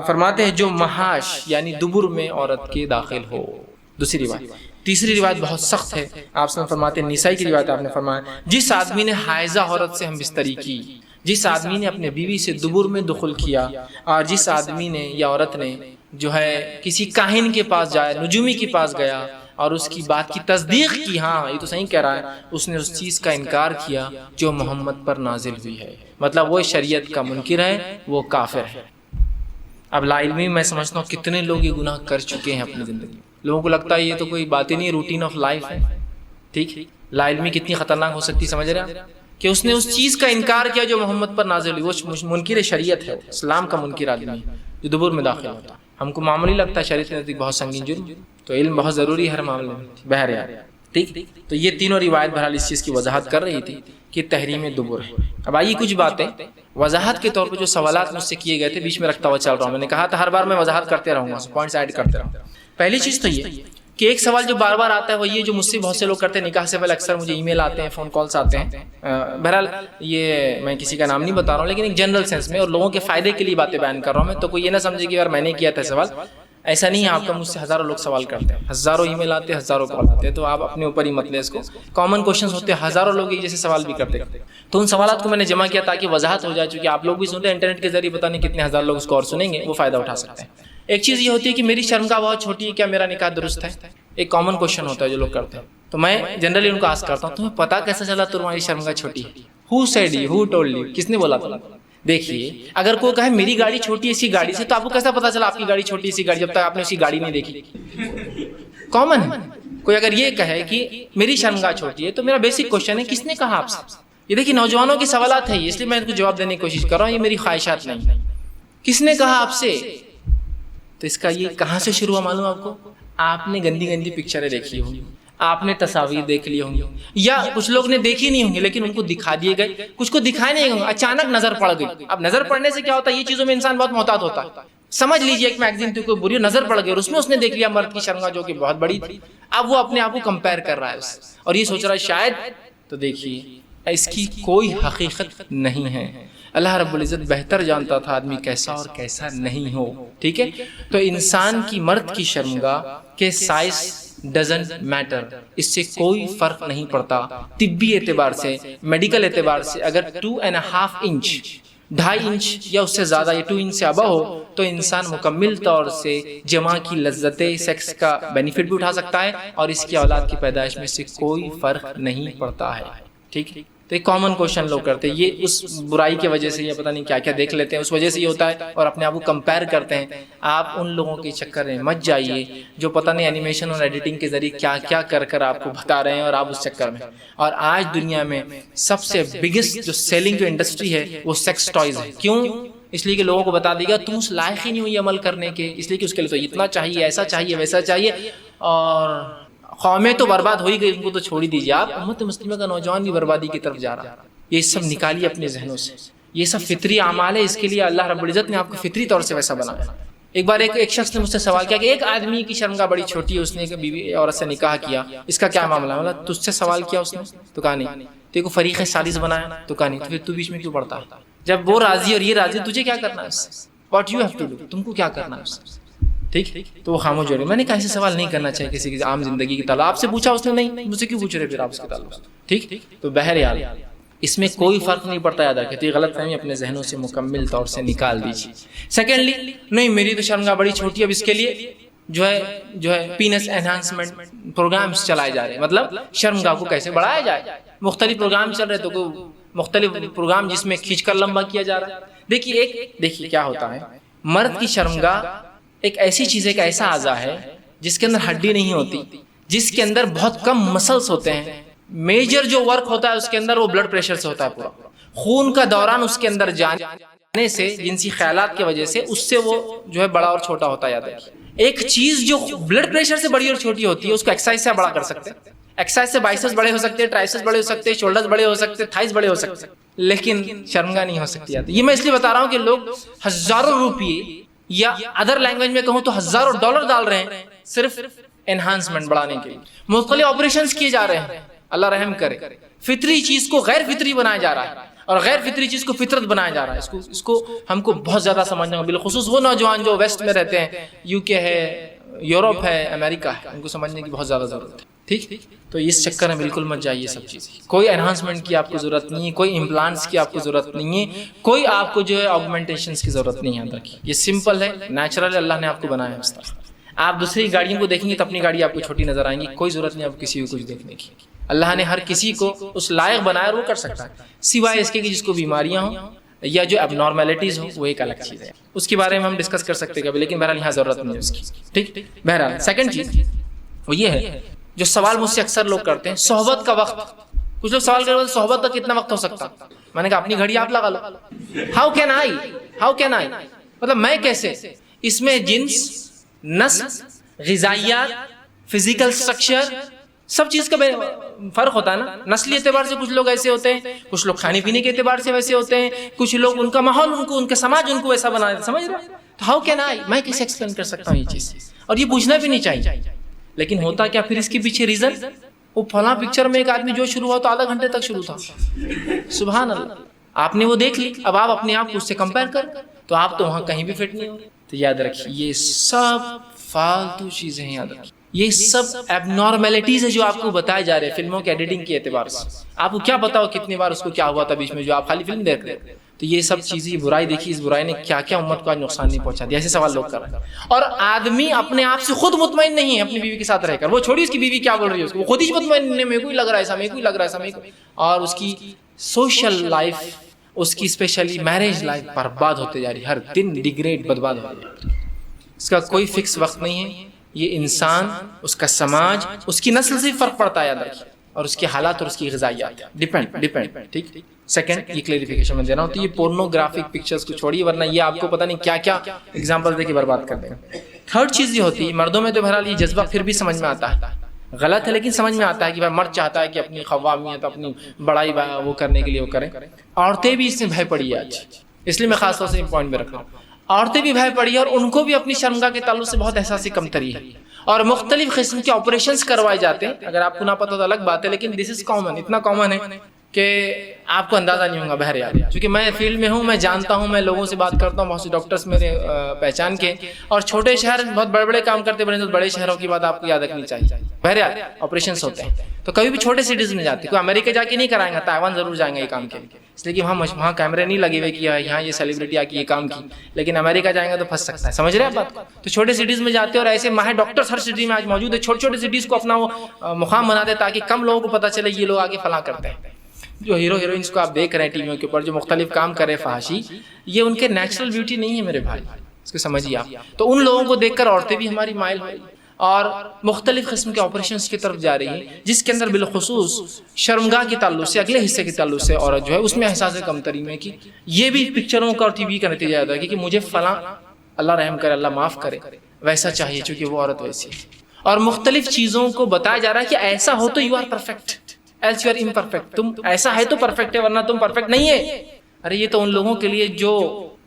فرماتے ہیں جو محاش یعنی دبر میں عورت کے داخل ہو۔ دوسری روایت۔ تیسری روایت بہت سخت ہے، آپ سے فرماتے ہیں نسائی کی روایت آپ نے فرمایا جس آدمی نے حائضہ عورت سے ہم بستری کی، جس آدمی نے اپنے بیوی سے دبر میں دخل کیا، اور جس آدمی نے یا عورت نے جو ہے کسی کاہن کے پاس جایا، نجومی کے پاس گیا اور اس کی بات کی تصدیق کی، ہاں یہ تو صحیح کہہ رہا ہے، اس نے اس چیز کا انکار کیا جو محمد پر نازل ہوئی ہے، مطلب وہ شریعت کا منکر ہے، وہ کافر ہے۔ اب لا علمی میں سمجھتا ہوں کتنے لوگ یہ گناہ کر چکے ہیں اپنی زندگی میں، لوگوں کو لگتا ہے یہ تو کوئی بات ہی نہیں، روٹین آف لائف ہے، ٹھیک۔ لا علمی کتنی خطرناک ہو سکتی سمجھ رہے ہیں کہ اس نے اس چیز کا انکار کیا جو محمد پر نازل ہوئی، وہ منکر شریعت ہے، اسلام کا منکر آدمی جو دبر میں داخل ہوتا ہے۔ ہم کو معمولی لگتا ہے، شریعت کے نزدیک بہت سنگین جرم، تو علم بہت ضروری ہے ہر معاملے میں، بہرحال ٹھیک۔ تو یہ تینوں روایت بہرحال اس چیز کی وضاحت کر رہی تھی کہ تحریم دبر ہے۔ اب آئیے کچھ باتیں وضاحت کے طور پہ جو سوالات مجھ سے کیے گئے تھے بیچ میں رکھتا ہوا چل رہا ہوں، میں نے کہا تھا ہر بار میں وضاحت کرتے رہوں گا، پوائنٹس ایڈ کرتے رہوں۔ پہلی چیز تو یہ کہ ایک سوال جو بار بار آتا ہے وہ یہ جو مجھ سے بہت سے لوگ کرتے ہیں نکاح سے پہلے، اکثر مجھے ای میل آتے ہیں، فون کالس آتے ہیں، بہرحال یہ میں کسی کا نام نہیں بتا رہا ہوں لیکن ایک جنرل سینس میں اور لوگوں کے فائدے کے لیے باتیں بیان کر رہا ہوں میں، تو کوئی یہ نہ سمجھے کہ یار میں نے کیا تھا سوال، ایسا نہیں ہے، آپ کا مجھ سے ہزاروں لوگ سوال کرتے ہیں، ہزاروں ای میل آتے ہیں، ہزاروں کال آتے ہیں، تو آپ اپنے اوپر ہی مت لیں اس کو، کامن کوشچنس ہوتے ہیں، ہزاروں لوگ ایک جیسے سوال بھی کرتے ہیں، تو ان سوالات کو میں نے جمع کیا تاکہ وضاحت ہو جائے، چونکہ آپ لوگ بھی سنتے ہیں انٹرنیٹ کے ذریعے، پتہ نہیں کتنے ہزار لوگ اس کو اور سنیں گے، وہ فائدہ اٹھا سکتے ہیں۔ ایک چیز یہ ہوتی ہے کہ میری شرمگاہ بہت چھوٹی ہے، کیا میرا نکاح درست ہے؟ ایک کامن کوشچن ہوتا ہے جو لوگ کرتے ہیں، تو میں جنرلی ان کو آسک کرتا ہوں تمہیں پتا کیسے چلا تمہاری شرمگاہ چھوٹی ہے؟ Who said you, who told you, کس نے بولا تھا؟ دیکھیے اگر کوئی کہے میری گاڑی چھوٹی ہے اسی گاڑی سے، تو آپ کو کیسا پتا چلا آپ کی گاڑی چھوٹی ہے اسی گاڑی، جب تک آپ نے اسی گاڑی نہیں دیکھی؟ کامن ہے۔ کوئی اگر یہ کہے کہ میری شرمگاہ چھوٹی ہے تو میرا بیسک کوشچن ہے کس نے کہا آپ سے؟ یہ دیکھیے نوجوانوں کے سوالات ہیں، اس لیے میں ان کو جواب دینے کی کوشش کر رہا ہوں، یہ میری خواہشات نہیں، کس نے کہا آپ سے؟ تو اس کا یہ کہاں سے شروع ہوا معلوم آپ کو؟ آپ نے گندی گندی پکچریں دیکھی ہوں گی، آپ نے تصاویر دیکھ لی ہوں گی، یا کچھ لوگ نے دیکھی نہیں ہوں گی لیکن ان کو دکھا دیے گئے، کچھ کو دکھائے نہیں ہوں گے، اچانک نظر پڑ گئی۔ اب نظر پڑنے سے کیا ہوتا ہے، یہ چیزوں میں انسان بہت محتاط ہوتا ہے۔ سمجھ لیجئے ایک میگزین تھی کوئی بری نظر پڑ گئی اور اس نے دیکھ لیا مرد کی شرمگاہ جو کہ بہت بڑی تھی، اب وہ اپنے آپ کو کمپیئر کر رہا ہے اس، اور یہ سوچ رہا ہے شاید، تو دیکھیے اس کی کوئی حقیقت نہیں ہے. اللہ رب العزت بہتر جانتا تھا آدمی کیسا اور کیسا نہیں ہو. ٹھیک ہے، تو انسان کی مرد کی شرمگاہ کے سائز ڈزنٹ میٹر، اس سے کوئی فرق نہیں پڑتا. طبی اعتبار سے، میڈیکل اعتبار سے اگر 2.5 انچ 2.5 انچ یا اس سے زیادہ یا 2 انچ سے ابا ہو تو انسان مکمل طور سے جماع کی لذت سیکس کا بینیفٹ بھی اٹھا سکتا ہے اور اس کی اولاد کی پیدائش میں سے کوئی فرق نہیں پڑتا ہے. ٹھیک، تو ایک کامن کوشچن لوگ کرتے ہیں، یہ اس برائی کی وجہ سے یا پتہ نہیں کیا کیا دیکھ لیتے ہیں، اس وجہ سے یہ ہوتا ہے اور اپنے آپ کو کمپیئر کرتے ہیں. آپ ان لوگوں کے چکر میں مت جائیے جو پتہ نہیں اینیمیشن اور ایڈیٹنگ کے ذریعے کیا کیا کر آپ کو بتا رہے ہیں اور آپ اس چکر میں. اور آج دنیا میں سب سے بگیسٹ جو سیلنگ جو انڈسٹری ہے وہ سیکس ٹوائز ہے. کیوں؟ اس لیے کہ لوگوں کو بتا دے گا تم اس لائق ہی نہیں ہو یہ عمل کرنے کے، اس لیے کہ اس کے لیے تو اتنا چاہیے، ایسا چاہیے، ویسا چاہیے. اور قومیں تو برباد ہو ہی گئی، ان کو تو چھوڑ ہی دیجیے. آپ امت مسلمہ کا نوجوان بھی بربادی کی طرف جا رہا ہے. یہ سب نکالیے اپنے ذہنوں سے، یہ سب فطری اعمال ہے. اس کے لیے اللہ رب العزت نے آپ کو فطری طور سے ویسا بنایا. ایک بار ایک شخص نے مجھ سے سوال کیا کہ ایک آدمی کی شرمگاہ بڑی چھوٹی ہے، اس نے ایک بیوی عورت سے نکاح کیا، اس کا کیا معاملہ ہے؟ بولا تجھ سے سوال کیا اس نے؟ تو کہا نہیں. تو کو فریق ثالث بنایا؟ تو کہا نہیں. تو پھر تو بیچ میں کیوں پڑتا ہے؟ جب وہ راضی اور یہ راضی، تجھے کیا کرنا ہے اس سے؟ What you have to do, تم کو کیا کرنا ہے اس سے؟ ٹھیک، تو وہ خاموش ہو گئے. میں نے کہا ایسے سوال نہیں کرنا چاہیے کسی کی عام زندگی کی تعلق. آپ سے پوچھا اس نے؟ نہیں. مجھ سے کیوں پوچھ رہے پھر آپ اس کے تعلق؟ ٹھیک، تو بہرحال اس میں کوئی فرق نہیں پڑتا. یاد رکھیں، تو غلط فہمی اپنے ذہنوں سے مکمل طور سے نکال دیجیے. سیکنڈلی، نہیں میری تو شرمگاہ بڑی چھوٹی ہے، اب اس کے لیے جو ہے پینس انہانسمنٹ پروگرامز چلائے جا رہے ہیں. مطلب شرمگاہ کو کیسے بڑھایا جائے، مختلف پروگرام چل رہے. تو مختلف پروگرام جس میں کھینچ کر لمبا کیا جا رہا ہے. دیکھیے کیا ہوتا ہے، مرد کی شرمگاہ ایک ایسی چیز ہے، ایک ایسا اعضا ہے جس کے اندر ہڈی نہیں ہوتی، جس کے اندر بہت کم مسلس ہوتے ہیں. میجر جو ورک ہوتا ہے اس کے اندر وہ بلڈ پریشر سے ہوتا ہے. پورا خون کا دوران اس کے اندر جانے سے، جنسی خیالات کی وجہ سے، اس سے وہ جو ہے بڑا اور چھوٹا ہوتا ہے. ایک چیز جو بلڈ پریشر سے بڑی اور چھوٹی ہوتی ہے اس کو ایکسرسائز سے بڑا کر سکتے ہیں. ایکسرسائز سے بائسپس بڑے ہو سکتے ہیں، ٹرائسپس بڑے ہو سکتے ہیں، شولڈرز بڑے ہو سکتے ہیں، تھائز بڑے ہو سکتے ہیں، لیکن شرمگاہ نہیں ہو سکتی. یہ میں اس لیے بتا رہا ہوں کہ لوگ ہزاروں روپیے یا ادر لینگویج میں کہوں تو ہزاروں ڈالر ڈال رہے ہیں صرف انہانسمنٹ بڑھانے کے لیے. مختلف آپریشنز کیے جا رہے ہیں. اللہ رحم کرے. فطری چیز کو غیر فطری بنایا جا رہا ہے اور غیر فطری چیز کو فطرت بنایا جا رہا ہے. اس کو ہم کو بہت زیادہ سمجھنا ہوگا، بالخصوص وہ نوجوان جو ویسٹ میں رہتے ہیں، UK ہے، یورپ ہے، امریکہ ہے، ان کو سمجھنے کی بہت زیادہ ضرورت ہے. ٹھیک، تو اس چکر میں بالکل مت جائیے. سب چیزیں، کوئی انہانسمنٹ کی آپ کو ضرورت نہیں ہے، کوئی امپلانٹس کی آپ کو ضرورت نہیں ہے، کوئی آپ کو جو ہے آگمنٹیشنز کی ضرورت نہیں ہے. یاد رکھیے یہ سمپل ہے، نیچرل ہے، اللہ نے آپ کو بنایا ہے اس طرح. آپ دوسری گاڑیوں کو دیکھیں گے تو اپنی گاڑی آپ کو چھوٹی نظر آئیں گی. کوئی ضرورت نہیں آپ کسی کو کچھ دیکھنے کی. اللہ نے ہر کسی کو اس لائق بنایا اور وہ کر سکتا ہے، سوائے اس کے کہ جس کو بیماریاں ہوں یا جو اب نارمیلٹیز ہوں، وہ ایک الگ چیز ہے. اس کے بارے میں ہم ڈسکس کر سکتے ہیں کبھی، لیکن بہرحال یہاں ضرورت نہیں ہے اس کی. ٹھیک، بہرحال سیکنڈ چیز وہ یہ ہے جو سوال مجھ سے اکثر لوگ کرتے ہیں، صحبت کا وقت. کچھ لوگ سوال کرتے ہیں صحبت کا کتنا وقت ہو سکتا. میں نے کہا اپنی گھڑی آپ لگا لو. ہاؤ کین آئی مطلب میں کیسے؟ اس میں جنس، نسل، غذائیات، فزیکل سٹرکچر، سب چیز کا فرق ہوتا ہے نا. نسلی اعتبار سے کچھ لوگ ایسے ہوتے ہیں، کچھ لوگ کھانے پینے کے اعتبار سے ویسے ہوتے ہیں، کچھ لوگ ان کا ماحول، ان کا سماج ان کو ویسا بنا دیتا. سمجھ رہے ہو؟ تو ہاؤ کین آئی، میں کیسے ایکسپلین کر سکتا ہوں یہ چیز؟ اور یہ پوچھنا بھی نہیں چاہیے. لیکن ہوتا کیا پھر اس کے پیچھے ریزن، وہ فلاں پکچر میں ایک آدمی جو شروع ہوا تو آدھا گھنٹے تک شروع تھا. سبحان اللہ، آپ نے وہ دیکھ لی، اب آپ اپنے آپ کو اس سے کمپیئر کر تو آپ تو وہاں کہیں بھی فٹ نہیں ہو. تو یاد رکھیے یہ سب فالتو چیزیں ہیں. یاد رکھیے یہ سب ایب نارمیلٹیز ہے جو آپ کو بتائے جا رہے ہیں فلموں کے ایڈیٹنگ کے اعتبار سے. آپ کو کیا پتا ہو کتنی بار اس کو کیا ہوا تھا بیچ میں جو آپ خالی فلم دیکھ رہے ہیں. تو یہ سب چیزیں، یہ برائی دیکھیے، اس برائی نے کیا کیا امت کو آج نقصان نہیں پہنچا دیا. ایسے سوال لوگ کر رہے ہیں. اور آدمی اپنے آپ سے خود مطمئن نہیں ہے اپنی بیوی کے ساتھ رہ کر. وہ چھوڑی اس کی بیوی کیا بول رہی ہے، اس کو خود ہی مطمئن نہیں ہے، میرے کو ہی لگ رہا ہے ایسا، میرے کو ہی لگ رہا ہے ایسا، میرے کو. اور اس کی سوشل لائف، اس کی اسپیشلی میرج لائف برباد ہوتے جا رہی ہے، ہر دن ڈیگریڈ، برباد ہو رہی ہے. اس کا کوئی فکس وقت نہیں ہے. یہ انسان، اس کا سماج، اس کی نسل سے فرق پڑتا ہے. یاد رکھیے، اور اس کے حالات اور اس کی غذائیات ڈیپینڈ. ٹھیک، سیکنڈ یہ کلیریفیکیشن میں دے رہا ہوں. تو یہ پورنوگرافک پکچرز کو چھوڑیے، ورنہ یہ آپ کو پتہ نہیں کیا کیا ایگزامپل دے کے برباد کر دیں گے. تھرڈ چیز یہ ہوتی ہے، مردوں میں تو بہرحال یہ جذبہ پھر بھی سمجھ میں آتا ہے، غلط ہے لیکن سمجھ میں آتا ہے کہ مرد چاہتا ہے کہ اپنی قوامیت، اپنی بڑائی وہ کرنے کے لیے وہ کریں. عورتیں بھی اس سے بھے پڑی ہے آج، اس لیے میں خاص طور سے پوائنٹ میں رکھ رہا ہوں. عورتیں بھی بھے پڑی ہے اور ان کو بھی اپنی شرمگاہ کے تعلق سے بہت احساس کمتری ہے، اور مختلف قسم کے آپریشنز کروائے جاتے ہیں. اگر آپ کو نہ پتہ تو الگ بات ہے، لیکن دس از کامن، اتنا کامن ہے کہ آپ کو اندازہ نہیں ہوگا بہرحال، چونکہ میں فیلڈ میں ہوں، میں جانتا ہوں، میں لوگوں سے بات کرتا ہوں، بہت سے ڈاکٹرز میرے پہچان کے، اور چھوٹے شہر بہت بڑے بڑے کام کرتے بڑے بڑے شہروں کی بات آپ کو یاد رکھنی چاہیے. بہرحال آپریشنس ہوتے ہیں تو کبھی بھی چھوٹے سٹیز میں جاتے، کوئی امریکہ جا کے نہیں کرائیں گا، تائیوان ضرور جائیں گے یہ کام کے لیے، اس لیے کہ وہاں کیمرے نہیں لگے ہوئے کہ یہاں یہ سیلیبریٹی آ کے یہ کام کی، لیکن امریکہ جائیں گے تو پھنس سکتا ہے. سمجھ رہے ہیں بات کو؟ تو چھوٹے سٹیز میں جاتے ہیں اور ایسے ماہر ڈاکٹرز ہر سٹی میں آج موجود ہے. چھوٹے چھوٹے سٹیز کو اپنا وہ مقام بنا دے تاکہ کم لوگوں کو پتہ چلے یہ لوگ آگے فلاں کرتے ہیں. جو ہیرو ہیروئنس کو آپ دیکھ رہے ہیں ٹی ویوں کے اوپر جو مختلف کام کر رہے فحاشی، یہ ان کے نیچرل بیوٹی نہیں ہے میرے بھائی، اس کو سمجھیے آپ. تو ان لوگوں کو دیکھ کر عورتیں بھی ہماری مائل ہو رہی اور مختلف قسم کے آپریشنز کی طرف جا رہی ہیں، جس کے اندر بالخصوص شرمگاہ کے تعلق سے، اگلے حصے کے تعلق سے عورت جو ہے اس میں احساس کمتری میں کی، یہ بھی پکچروں کا اور ٹی وی کا نتیجہ ہے کہ مجھے فلاں، اللہ رحم کرے، اللہ معاف کرے، ویسا چاہیے چونکہ وہ عورت ویسی ہے. اور مختلف چیزوں کو بتایا جا رہا ہے کہ ایسا ہو تو you are perfect, else you are imperfect, تم ایسا ہے تو پرفیکٹ ہے ورنہ تم پرفیکٹ نہیں ہے. ارے یہ تو ان لوگوں کے لیے جو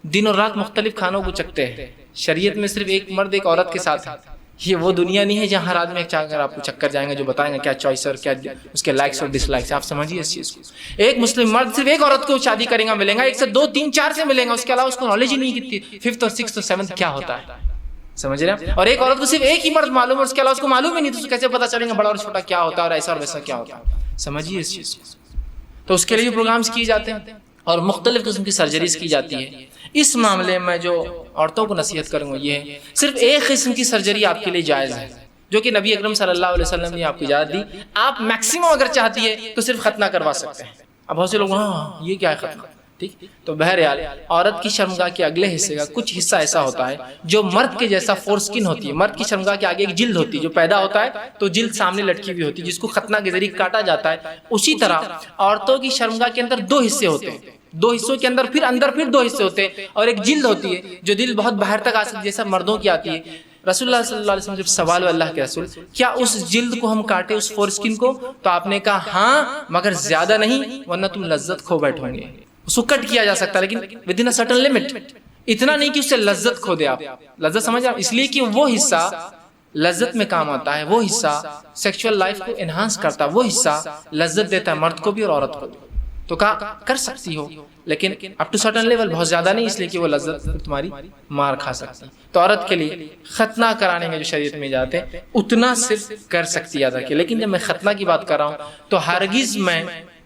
دن اور رات مختلف کھانوں کو چکتے ہیں. شریعت میں صرف ایک مرد ایک عورت کے ساتھ ہے. یہ وہ دنیا نہیں ہے جہاں ہر آدمی ایک اگر آپ کو چکر جائیں گے جو بتائیں گے کیا چوائس اور کیا اس کے لائکس اور ڈس لائکس. آپ سمجھیے اس چیز کو. ایک مسلم مرد صرف ایک عورت کو شادی کریں گا ملیں گا، ایک سے دو تین چار سے ملیں گا، اس کے علاوہ اس کو نالج ہی نہیں کتنی ففتھ اور سکس اور سیونتھ کیا ہوتا ہے. سمجھ رہے ہیں؟ اور ایک عورت کو صرف ایک ہی مرد معلوم ہے، اس کے علاوہ اس کو معلوم ہی نہیں، تو اس کو کیسے پتا چلیں گا بڑا اور چھوٹا کیا ہوتا ہے اور ایسا اور ویسا کیا ہوتا ہے. سمجھیے اس چیز کو. تو اس کے لیے پروگرامز کیے جاتے ہیں اور مختلف قسم کی سرجریز کی جاتی ہے. اس معاملے میں جو عورتوں کو نصیحت کروں گا یہ ہے، صرف ایک قسم کی سرجری آپ کے لیے جائز ہے جو کہ نبی اکرم صلی اللہ علیہ وسلم نے آپ کو اجازت دی. آپ میکسیمم اگر چاہتی ہے تو صرف ختنہ کروا سکتے ہیں. اب بہت سے لوگ ہاں یہ کیا ہے ختنہ، ٹھیک. تو بہرحال عورت کی شرمگاہ کے اگلے حصے کا کچھ حصہ ایسا ہوتا ہے جو مرد کے جیسا فور سکن ہوتی ہے. مرد کی شرمگاہ کے آگے ایک جلد ہوتی ہے، جو پیدا ہوتا ہے تو جلد سامنے لٹکی ہوئی ہوتی ہے جس کو ختنہ کے ذریعے کاٹا جاتا ہے. اسی طرح عورتوں کی شرمگاہ کے اندر دو حصے ہوتے ہیں، دو حصوں کے اندر پھر دو حصے ہوتے ہیں اور ایک جلد ہوتی ہے جو دل بہت باہر تک آ سکتی ہے جیسا مردوں کی آتی ہے. رسول اللہ صلی اللہ علیہ وسلم جب سوال اللہ کے رسول کیا اس جلد کو ہم کاٹے اس فور سکن کو، تو آپ نے کہا ہاں مگر زیادہ نہیں ورنہ تم لذت کھو بیٹھو گے. اس کو کٹ کیا جا سکتا ہے لیکن with in a certain limit, اتنا نہیں کہ اس سے لذت کھو دے آپ. لذت سمجھ آپ، اس لیے کہ وہ حصہ لذت میں کام آتا ہے، وہ حصہ سیکشول لائف کو انہانس کرتا ہے، وہ حصہ لذت دیتا ہے مرد کو بھی اور عورت کو بھی. تو کہا کر سکتی ہو لیکن اپ ٹو سرٹن لیول، بہت زیادہ نہیں، اس لیے کہ وہ لذت تمہاری مار کھا سکتی. تو عورت کے لیے ختنہ کرانے میں جو شریعت میں جاتے ہیں اتنا صرف کر سکتی ہے. لیکن جب میں ختنہ کی بات کر رہا ہوں تو ہرگز میں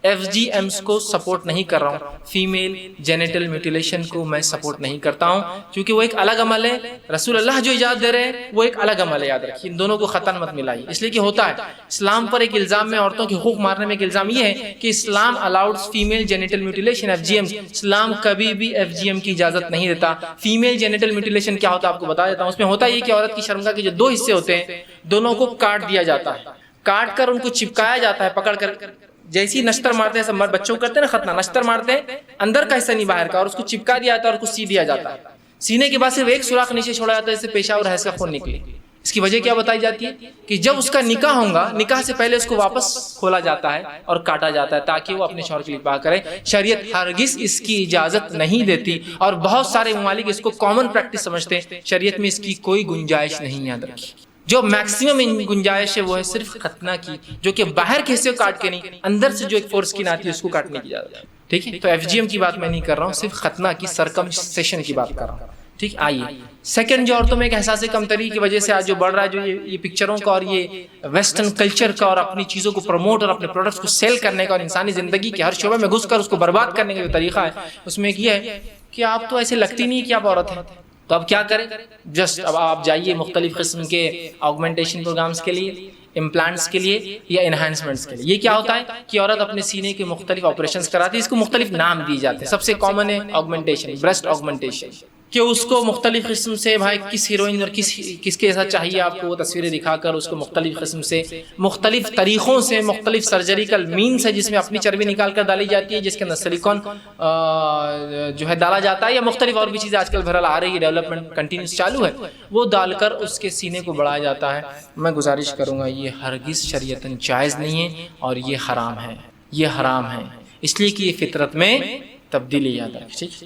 FGMs کو سپورٹ نہیں کر رہا ہوں، فیمیل جینیٹل میوٹیلیشن کو میں سپورٹ نہیں کرتا ہوں، کیونکہ وہ ایک الگ عمل ہے. رسول اللہ جو اجازت دے رہے ہیں وہ ایک الگ عمل ہے، یاد رکھیے. ان دونوں کو خطا مت ملائیے. اس لیے کہ ہوتا ہے اسلام پر ایک الزام میں عورتوں کے حقوق مارنے میں ایک الزام یہ ہے کہ اسلام allowed female genital mutilation FGM. اسلام کبھی بھی FGM کی اجازت نہیں دیتا. فیمیل جینیٹل میوٹیلیشن کیا ہوتا ہے آپ کو بتا دیتا ہوں. اس میں ہوتا یہ کہ عورت کی شرمگاہ کے جو دو حصے ہوتے ہیں دونوں کو کاٹ دیا جاتا ہے، کاٹ کر ان کو چپکایا جاتا ہے پکڑ کر. جیسی نشتر مارتے ہیں، سب بچوں کو کرتے ہیں نا ختنہ، نشتر مارتے ہیں اندر کا حصہ نہیں باہر کا، اور اس کو چپکا دیا جاتا ہے اور اس کو سی دیا جاتا ہے. سینے کے بعد صرف ایک سوراخ نیچے چھوڑا جاتا ہے جس سے پیشاب اور حیض کا خون نکلے. اس کی وجہ کیا بتائی جاتی ہے کہ جب اس کا نکاح ہوگا، نکاح سے پہلے اس کو واپس کھولا جاتا ہے اور کاٹا جاتا ہے تاکہ وہ اپنے شوہر کے لیے پاک کرے. شریعت ہرگز اس کی اجازت نہیں دیتی اور بہت سارے ممالک اس کو کامن پریکٹس سمجھتے ہیں. شریعت میں اس کی کوئی گنجائش نہیں. یاد رکھیے جو میکسیمم گنجائش ہے وہ ہے صرف ختنہ کی، جو کہ باہر کے حصے کو کاٹ کے نہیں، اندر سے جو ایک فور سکن آتی ہے اس کو کاٹنے کی اجازت ہے. ٹھیک ہے، تو FGM کی بات میں نہیں کر رہا ہوں، صرف ختنہ کی سرکمسیشن کی بات کر رہا ہوں. ٹھیک. آئیے سیکنڈ، جو عورتوں میں ایک احساس کمتری کی وجہ سے آج جو بڑھ رہا ہے، جو یہ پکچروں کا اور یہ ویسٹرن کلچر کا اور اپنی چیزوں کو پروموٹ اور اپنے پروڈکٹس کو سیل کرنے کا اور انسانی زندگی کے ہر شعبے میں گھس کر اس کو برباد کرنے کا جو طریقہ ہے، اس میں ایک یہ ہے کہ آپ تو ایسے لگتی نہیں کہ آپ عورت ہیں. تو اب کیا کریں؟ جسٹ اب آپ جائیے مختلف قسم کے آگمنٹیشن پروگرامز کے لیے، امپلانٹس کے لیے یا انہانسمنٹس کے لیے. یہ کیا ہوتا ہے کہ عورت اپنے سینے کے مختلف آپریشنز کراتی ہے. اس کو مختلف نام دیے جاتے ہیں. سب سے کامن ہے آگمنٹیشن، بریسٹ آگمنٹیشن، کہ اس کو مختلف قسم سے بھائی کس ہیروئن اور کس کے ساتھ چاہیے آپ کو وہ تصویریں دکھا کر اس کو مختلف قسم سے مختلف طریقوں سے مختلف سرجریکل مینس ہے جس میں اپنی چربی نکال کر ڈالی جاتی ہے، جس کے اندر سلیکون جو ہے ڈالا جاتا ہے، یا مختلف اور بھی چیزیں آج کل بہرحال آ رہی ہے، ڈیولپمنٹ کنٹینیوس چالو ہے، وہ ڈال کر اس کے سینے کو بڑھایا جاتا ہے. میں گزارش کروں گا یہ ہرگز شریعتاً جائز نہیں ہے اور یہ حرام ہے. یہ حرام ہے اس لیے کہ یہ فطرت میں تبدیلی آتا ہے. ٹھیک.